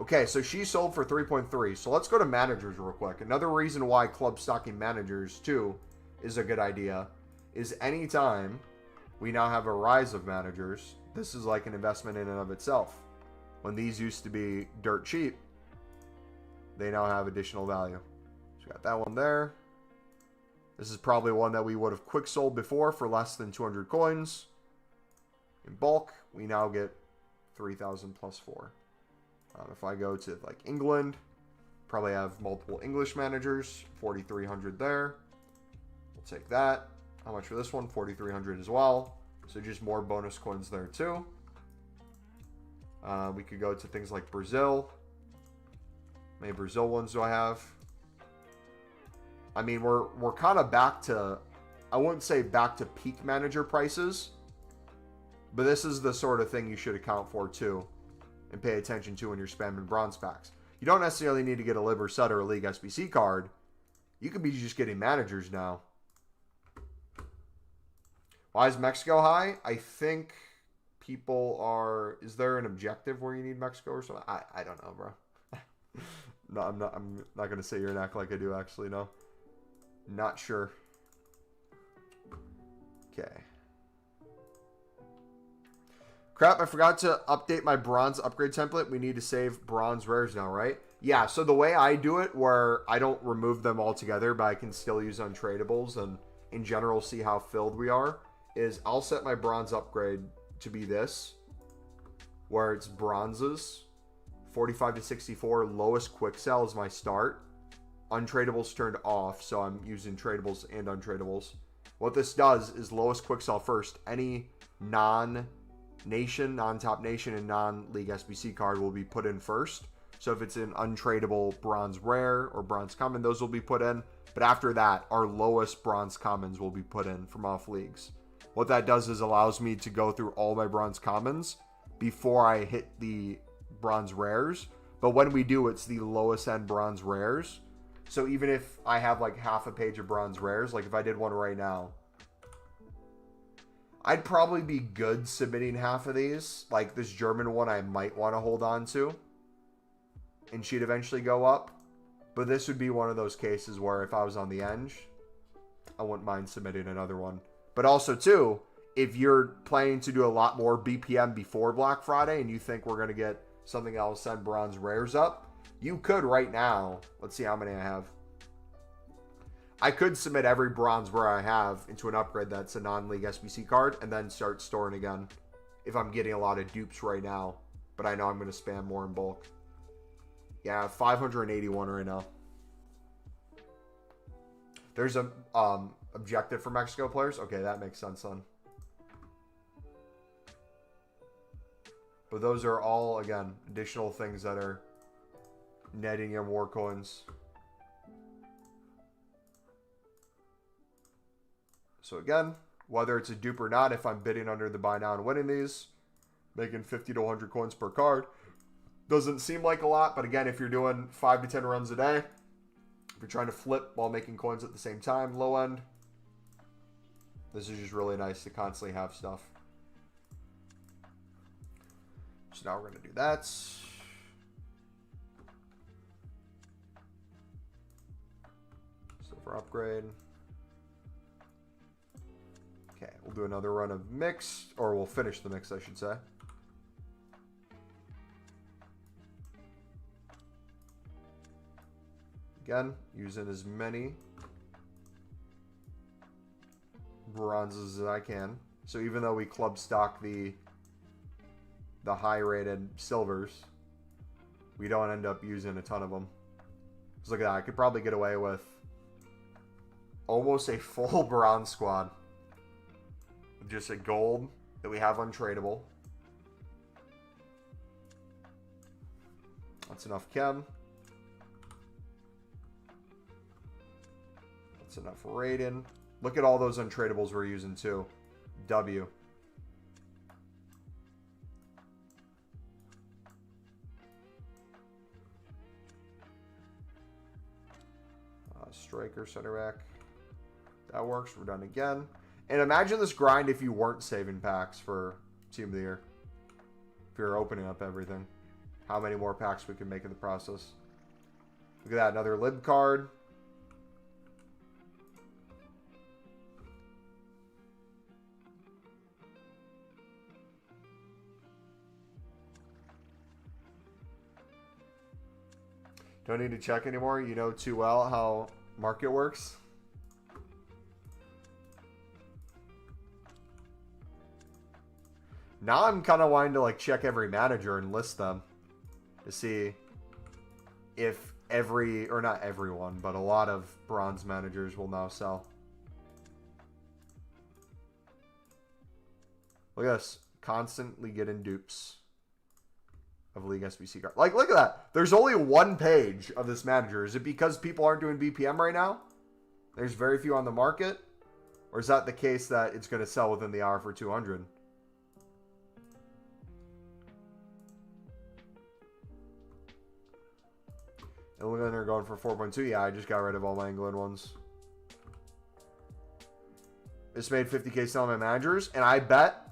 Okay, so she sold for 3.3. So let's go to managers real quick. Another reason why club stocking managers, too, is a good idea is anytime we now have a rise of managers, this is like an investment in and of itself. When these used to be dirt cheap, they now have additional value. So we got that one there. This is probably one that we would have quick sold before for less than 200 coins. In bulk, we now get 3,000 plus 4. If I go to like England, probably have multiple English managers, 4,300 there. We'll take that. How much for this one? 4,300 as well. So just more bonus coins there too. We could go to things like Brazil. How many Brazil ones do I have? I mean, we're kind of back to, I wouldn't say back to peak manager prices, but this is the sort of thing you should account for too and pay attention to when you're spamming bronze packs. You don't necessarily need to get a Liber Set or a League SBC card. You could be just getting managers now. Why is Mexico high? I think people are... Is there an objective where you need Mexico or something? I don't know, bro. No, I'm not going to sit here and act like I do, actually, no. Not sure. Okay. Crap, I forgot to update my bronze upgrade template. We need to save bronze rares now, right? Yeah, so the way I do it, where I don't remove them altogether, but I can still use untradables and in general see how filled we are, is I'll set my bronze upgrade to be this, where it's bronzes, 45 to 64, lowest quick sell is my start. Untradables turned off, so I'm using tradables and untradables. What this does is lowest quick sell first. Any non-nation, non-top nation, and non-league SBC card will be put in first. So if it's an untradable bronze rare or bronze common, those will be put in. But after that, our lowest bronze commons will be put in from off leagues. What that does is allows me to go through all my bronze commons before I hit the bronze rares. But when we do, it's the lowest end bronze rares. So even if I have like half a page of bronze rares, like if I did one right now, I'd probably be good submitting half of these. Like this German one I might want to hold on to, and she'd eventually go up. But this would be one of those cases where if I was on the Eng, I wouldn't mind submitting another one. But also too, if you're planning to do a lot more BPM before Black Friday and you think we're going to get something that will send bronze rares up, you could right now, let's see how many I have. I could submit every bronze rare I have into an upgrade that's a non-league SBC card and then start storing again if I'm getting a lot of dupes right now. But I know I'm going to spam more in bulk. Yeah, I have 581 right now. There's a objective for Mexico players. Okay, that makes sense then. But those are all, again, additional things that are netting your more coins. So again, whether it's a dupe or not, if I'm bidding under the buy now and winning these, making 50 to 100 coins per card, doesn't seem like a lot. But again, if you're doing 5 to 10 runs a day, if you're trying to flip while making coins at the same time, low end, this is just really nice to constantly have stuff. So now we're going to do that. Silver upgrade. Okay, we'll do another run of mix, or we'll finish the mix, I should say. Again, using as many bronzes as I can. So even though we club stock the high rated silvers, we don't end up using a ton of them. Just look at that. I could probably get away with almost a full bronze squad. Just a gold that we have untradeable. That's enough chem. That's enough rated. Look at all those untradables we're using too. W. Striker, center back. That works. We're done again. And imagine this grind if you weren't saving packs for Team of the Year. If you're opening up everything. How many more packs we can make in the process. Look at that. Another lib card. Don't need to check anymore. You know too well how market works. Now I'm kind of wanting to like check every manager and list them to see if every, or not everyone, but a lot of bronze managers will now sell. Look at this. Constantly getting dupes of League SBC card. Like, look at that. There's only one page of this manager. Is it because people aren't doing BPM right now? There's very few on the market? Or is that the case that it's going to sell within the hour for 200? England are going for 4.2. Yeah, I just got rid of all my England ones. This made 50K selling my managers. And I bet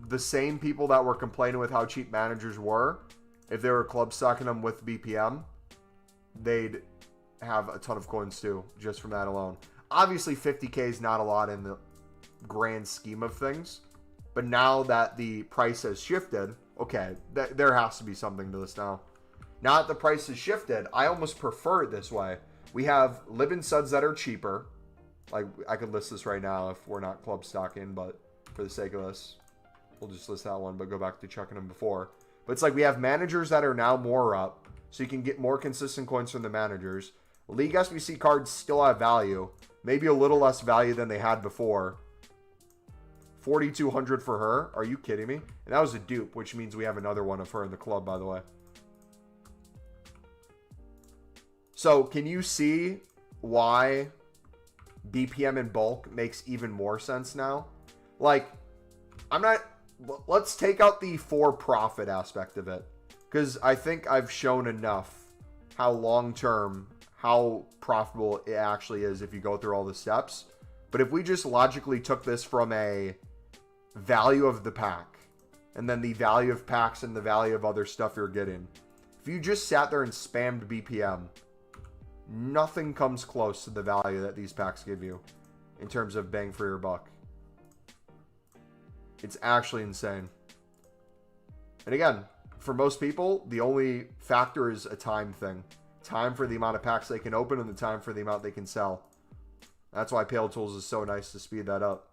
the same people that were complaining with how cheap managers were, if they were club stocking them with BPM, they'd have a ton of coins too, just from that alone. Obviously, 50K is not a lot in the grand scheme of things. But now that the price has shifted, okay, there has to be something to this now. Now that the price has shifted, I almost prefer it this way. We have Libin Suds that are cheaper. Like, I could list this right now if we're not club stocking, but for the sake of this, we'll just list that one, but go back to checking them before. But it's like we have managers that are now more up, so you can get more consistent coins from the managers. League SBC cards still have value. Maybe a little less value than they had before. 4,200 for her? Are you kidding me? And that was a dupe, which means we have another one of her in the club, by the way. So, can you see why BPM in bulk makes even more sense now? Like, let's take out the for profit aspect of it, because I think I've shown enough how long-term, how profitable it actually is if you go through all the steps. But if we just logically took this from a value of the pack, and then the value of packs and the value of other stuff you're getting, if you just sat there and spammed BPM, nothing comes close to the value that these packs give you in terms of bang for your buck. It's actually insane. And again, for most people, the only factor is a time thing. Time for the amount of packs they can open and the time for the amount they can sell. That's why Pale Tools is so nice to speed that up.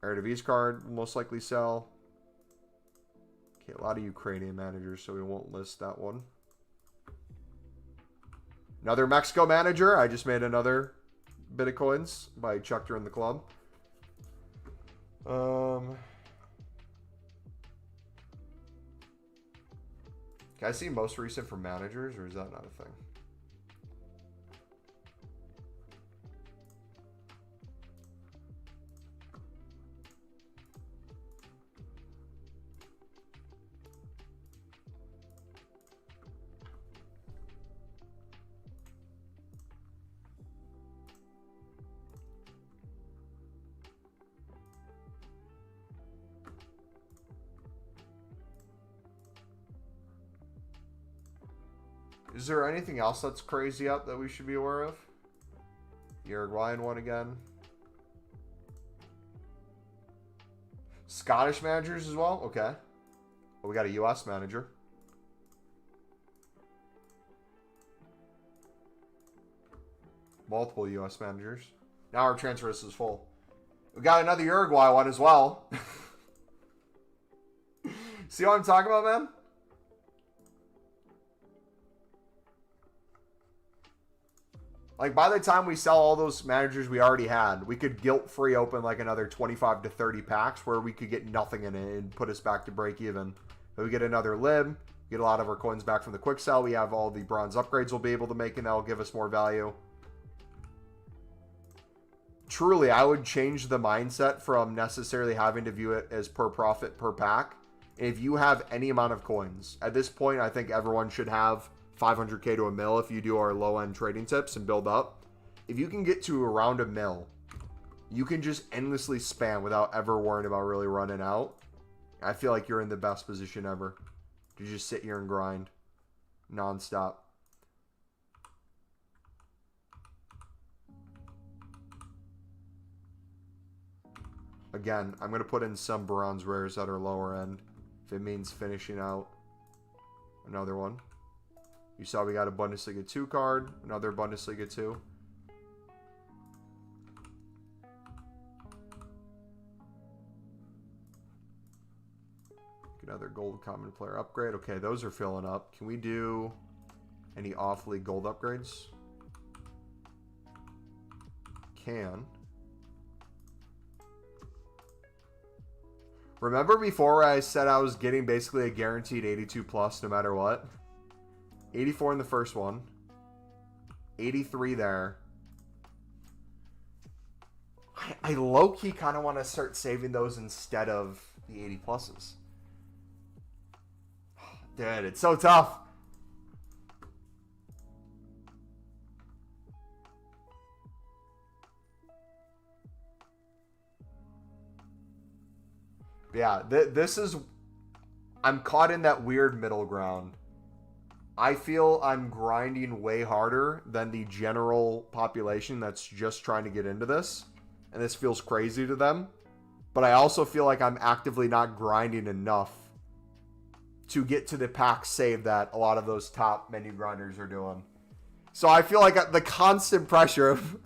Eredivisie card will most likely sell. Okay, a lot of Ukrainian managers, so we won't list that one. Another Mexico manager. I just made another bit of coins by chucked her in the club. Can I see most recent for managers, or is that not a thing? Is there anything else that's crazy up that we should be aware of? Uruguayan one again. Scottish managers as well? Okay. Well, we got a US manager. Multiple US managers. Now our transfer list is full. We got another Uruguay one as well. See what I'm talking about, man? Like, by the time we sell all those managers we already had, we could guilt-free open like another 25 to 30 packs where we could get nothing in it and put us back to break even. But we get another lib, get a lot of our coins back from the quick sell. We have all the bronze upgrades we'll be able to make, and that will give us more value. Truly, I would change the mindset from necessarily having to view it as per profit per pack. If you have any amount of coins, at this point, I think everyone should have 500k to a mil if you do our low-end trading tips and build up. If you can get to around a mil, you can just endlessly spam without ever worrying about really running out. I feel like you're in the best position ever to just sit here and grind nonstop. Again, I'm going to put in some bronze rares that are lower end if it means finishing out another one. You saw we got a Bundesliga 2 card, another Bundesliga 2. Another gold common player upgrade. Okay, those are filling up. Can we do any off-league gold upgrades? Can. Remember before I said I was getting basically a guaranteed 82 plus no matter what? 84 in the first one. 83 there. I low-key kind of want to start saving those instead of the 80 pluses. Dude, it's so tough. Yeah, this is... I'm caught in that weird middle ground. I feel I'm grinding way harder than the general population that's just trying to get into this. And this feels crazy to them. But I also feel like I'm actively not grinding enough to get to the pack save that a lot of those top menu grinders are doing. So I feel like the constant pressure of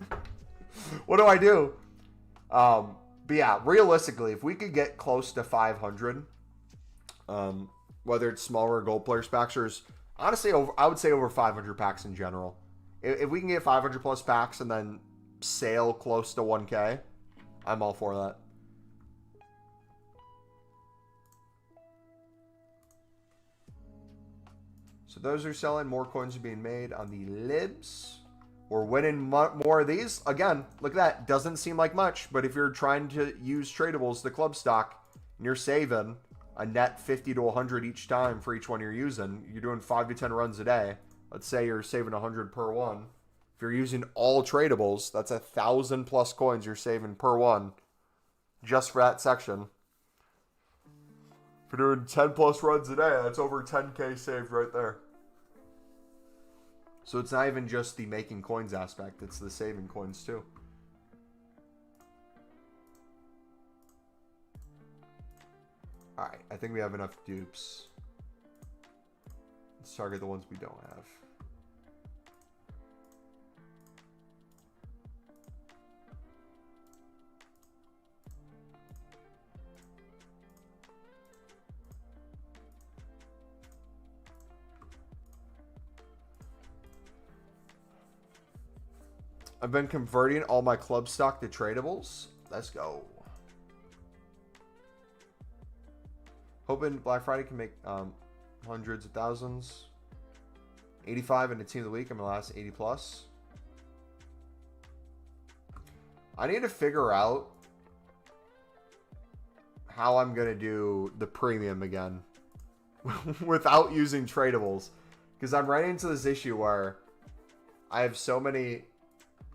what do I do? But yeah, realistically, if we could get close to 500, whether it's smaller gold player packs or honestly, I would say over 500 packs in general. If we can get 500 plus packs and then sail close to 1K, I'm all for that. So those are selling. More coins are being made on the libs. We're winning more of these. Again, look at that. Doesn't seem like much, but if you're trying to use tradables, the club stock, and you're saving a net 50 to 100 each time for each one you're using, you're doing 5 to 10 runs a day. Let's say you're saving 100 per one. If you're using all tradables, that's 1,000 plus coins you're saving per one just for that section. If you're doing 10 plus runs a day, that's over 10K saved right there. So it's not even just the making coins aspect, it's the saving coins too. Alright, I think we have enough dupes. Let's target the ones we don't have. I've been converting all my club stock to tradables. Let's go. Hoping Black Friday can make hundreds of thousands. 85 in the team of the week. I'm the last 80 plus. I need to figure out how I'm going to do the premium again without using tradables. Because I'm running into this issue where I have so many...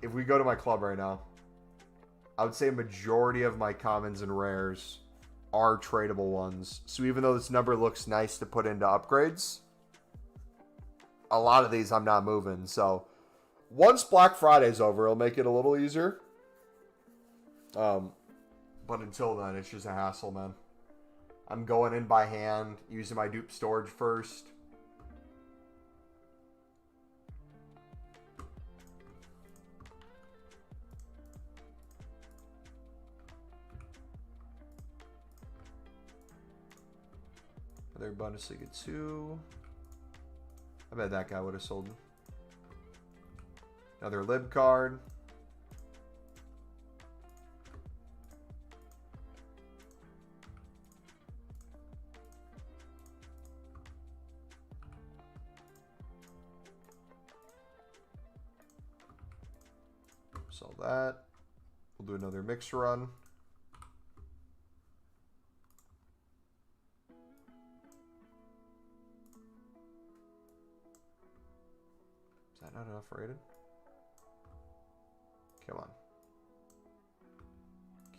If we go to my club right now, I would say a majority of my commons and rares are tradable ones. So even though this number looks nice to put into upgrades, a lot of these I'm not moving. So once Black Friday's over, it'll make it a little easier. But until then, it's just a hassle, man. I'm going in by hand, using my dupe storage first. Another Bundesliga 2. I bet that guy would have sold. Another lib card. Sell that. We'll do another mix run. Not enough rated. Come on.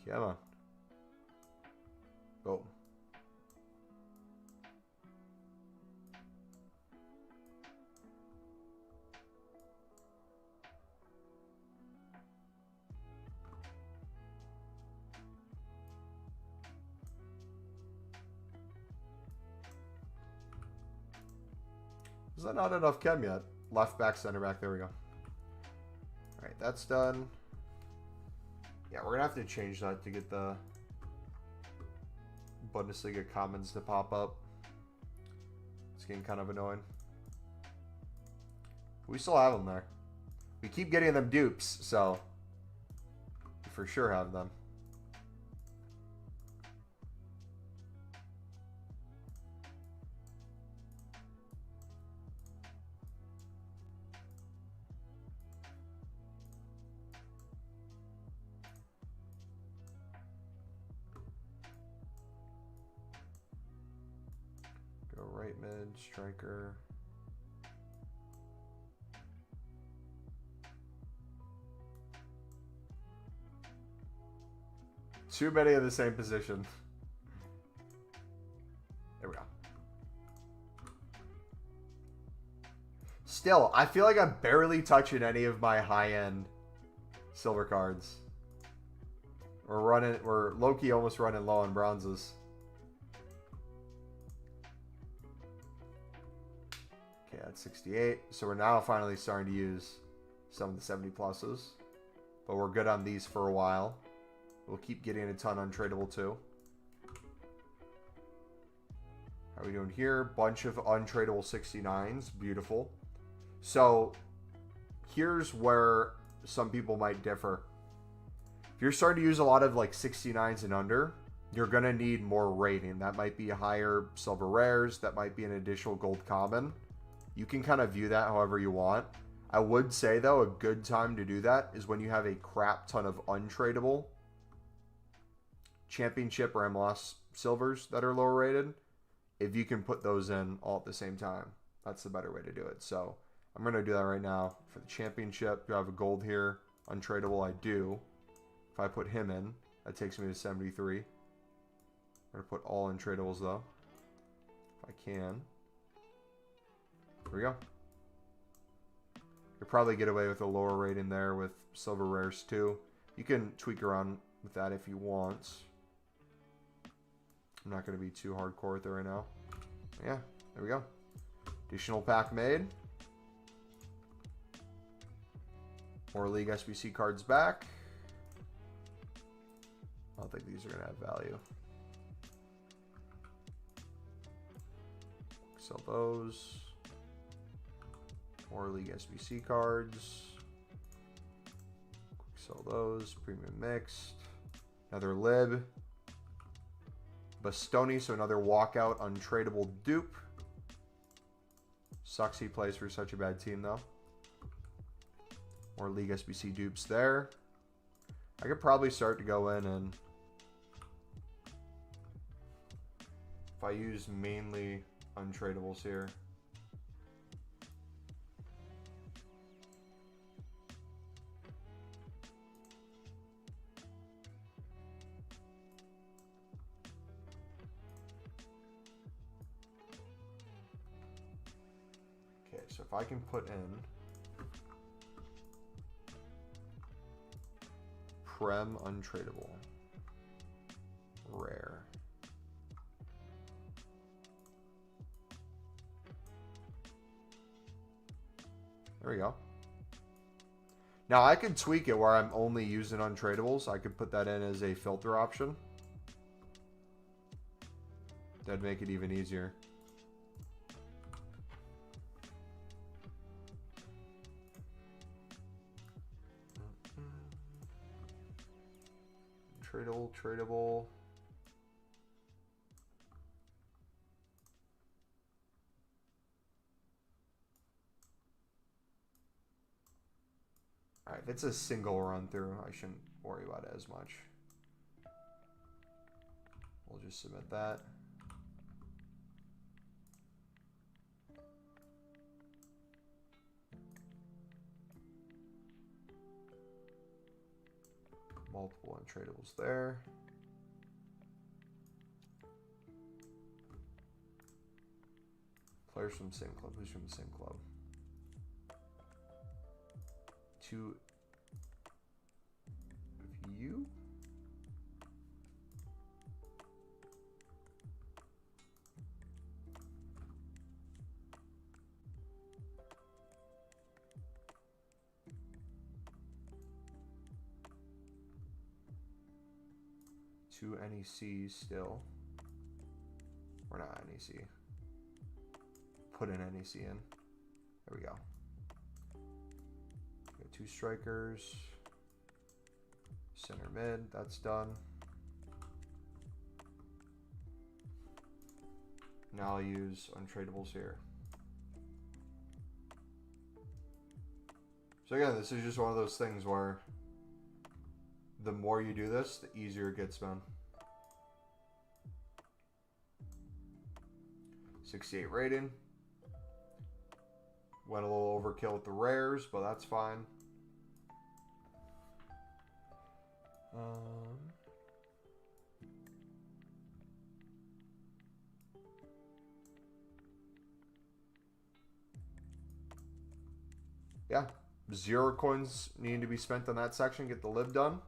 Come on. Go. Is that not enough chem yet? Left back, center back. There we go. All right, that's done. Yeah, we're gonna have to change that to get the Bundesliga commons to pop up. It's getting kind of annoying. We still have them there. We keep getting them dupes, so we for sure have them. Right mid, striker. Too many in the same position. There we go. Still, I feel like I'm barely touching any of my high-end silver cards. We're low-key almost running low on bronzes. Okay, that's 68. So we're now finally starting to use some of the 70 pluses. But we're good on these for a while. We'll keep getting a ton untradeable too. How are we doing here? Bunch of untradeable 69s. Beautiful. So here's where some people might differ. If you're starting to use a lot of like 69s and under, you're going to need more rating. That might be higher silver rares. That might be an additional gold common. You can kind of view that however you want. I would say, though, a good time to do that is when you have a crap ton of untradeable championship or MLS silvers that are lower rated. If you can put those in all at the same time, that's the better way to do it. So I'm going to do that right now. For the championship, do I have a gold here? Untradeable, I do. If I put him in, that takes me to 73. I'm going to put all untradables, though, if I can. Here we go. You'll probably get away with a lower rating there with silver rares too. You can tweak around with that if you want. I'm not going to be too hardcore with it right now. Yeah, there we go. Additional pack made. More League SBC cards back. I don't think these are going to have value. Sell those. More League SBC cards. Sell those. Premium mixed. Another lib. Bastoni, so another walkout untradeable dupe. Sucks he plays for such a bad team, though. More League SBC dupes there. I could probably start to go in and... if I use mainly untradables here... so if I can put in Prem untradeable rare. There we go. Now I could tweak it where I'm only using untradables. I could put that in as a filter option. That'd make it even easier. Tradable. Alright, if it's a single run through, I shouldn't worry about it as much. We'll just submit that. Multiple untradables there. Players from the same club. Who's from the same club? 2 of you? Two NECs still. Or not NEC. Put an NEC in. There we go. We got 2 strikers. Center mid, that's done. Now I'll use untradables here. So again, this is just one of those things where the more you do this, the easier it gets, man. 68 rating. Went a little overkill with the rares, but that's fine. Yeah, 0 coins needing to be spent on that section. Get the lib done.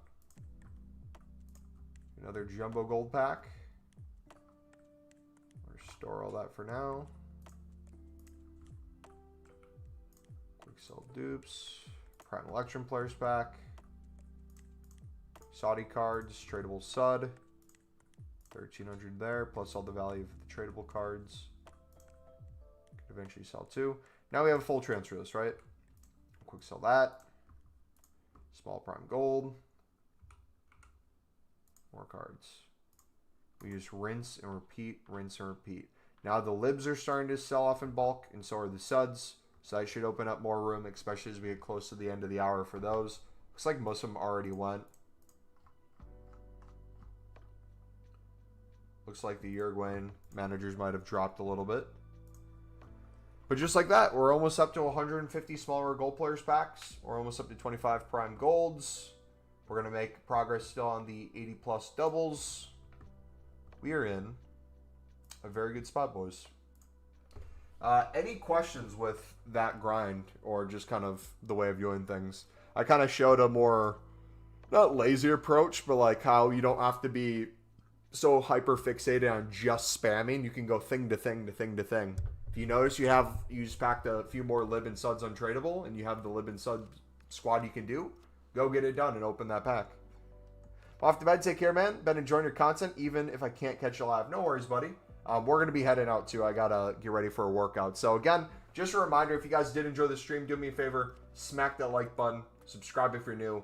Another jumbo gold pack. Store all that for now. Quick sell dupes. Prime Electrum players pack. Saudi cards, tradable Sud. 1,300 there, plus all the value of the tradable cards. Could eventually sell too. Now we have a full transfer list, right? Quick sell that. Small prime gold. More cards. We use rinse and repeat, rinse and repeat. Now the libs are starting to sell off in bulk, and so are the suds. So that should open up more room, especially as we get close to the end of the hour for those. Looks like most of them already went. Looks like the Uruguayan managers might have dropped a little bit. But just like that, we're almost up to 150 smaller gold players packs. We're almost up to 25 prime golds. We're going to make progress still on the 80 plus doubles. We are in a very good spot, boys. Any questions with that grind or just kind of the way of viewing things? I kind of showed a more, not lazy approach, but like how you don't have to be so hyper fixated on just spamming. You can go thing to thing to thing to thing. If you notice you just packed a few more lib and suds untradeable and you have the lib and sud squad you can do, go get it done and open that pack. Off to bed, take care, man. Been enjoying your content, even if I can't catch you live. No worries, buddy. We're going to be heading out, too. I got to get ready for a workout. So, again, just a reminder, if you guys did enjoy the stream, do me a favor. Smack that like button. Subscribe if you're new.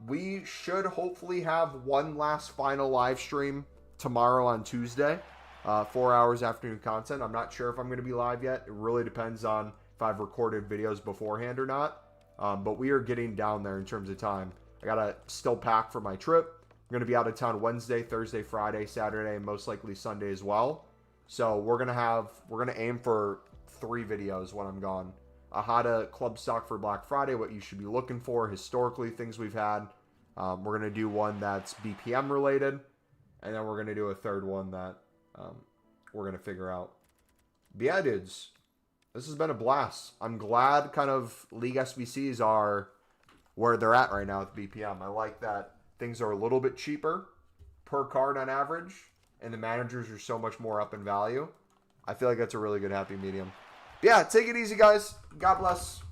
We should hopefully have one last final live stream tomorrow on Tuesday. 4 hours afternoon content. I'm not sure if I'm going to be live yet. It really depends on if I've recorded videos beforehand or not. But we are getting down there in terms of time. I got to still pack for my trip. I'm going to be out of town Wednesday, Thursday, Friday, Saturday, and most likely Sunday as well. So we're going to aim for 3 videos when I'm gone. A how to club stock for Black Friday, what you should be looking for, historically, things we've had. We're going to do one that's BPM related. And then we're going to do a third one that we're going to figure out. But yeah, dudes, this has been a blast. I'm glad kind of League SBCs are where they're at right now with BPM. I like that things are a little bit cheaper per card on average, and the managers are so much more up in value. I feel like that's a really good happy medium. But yeah, take it easy, guys. God bless.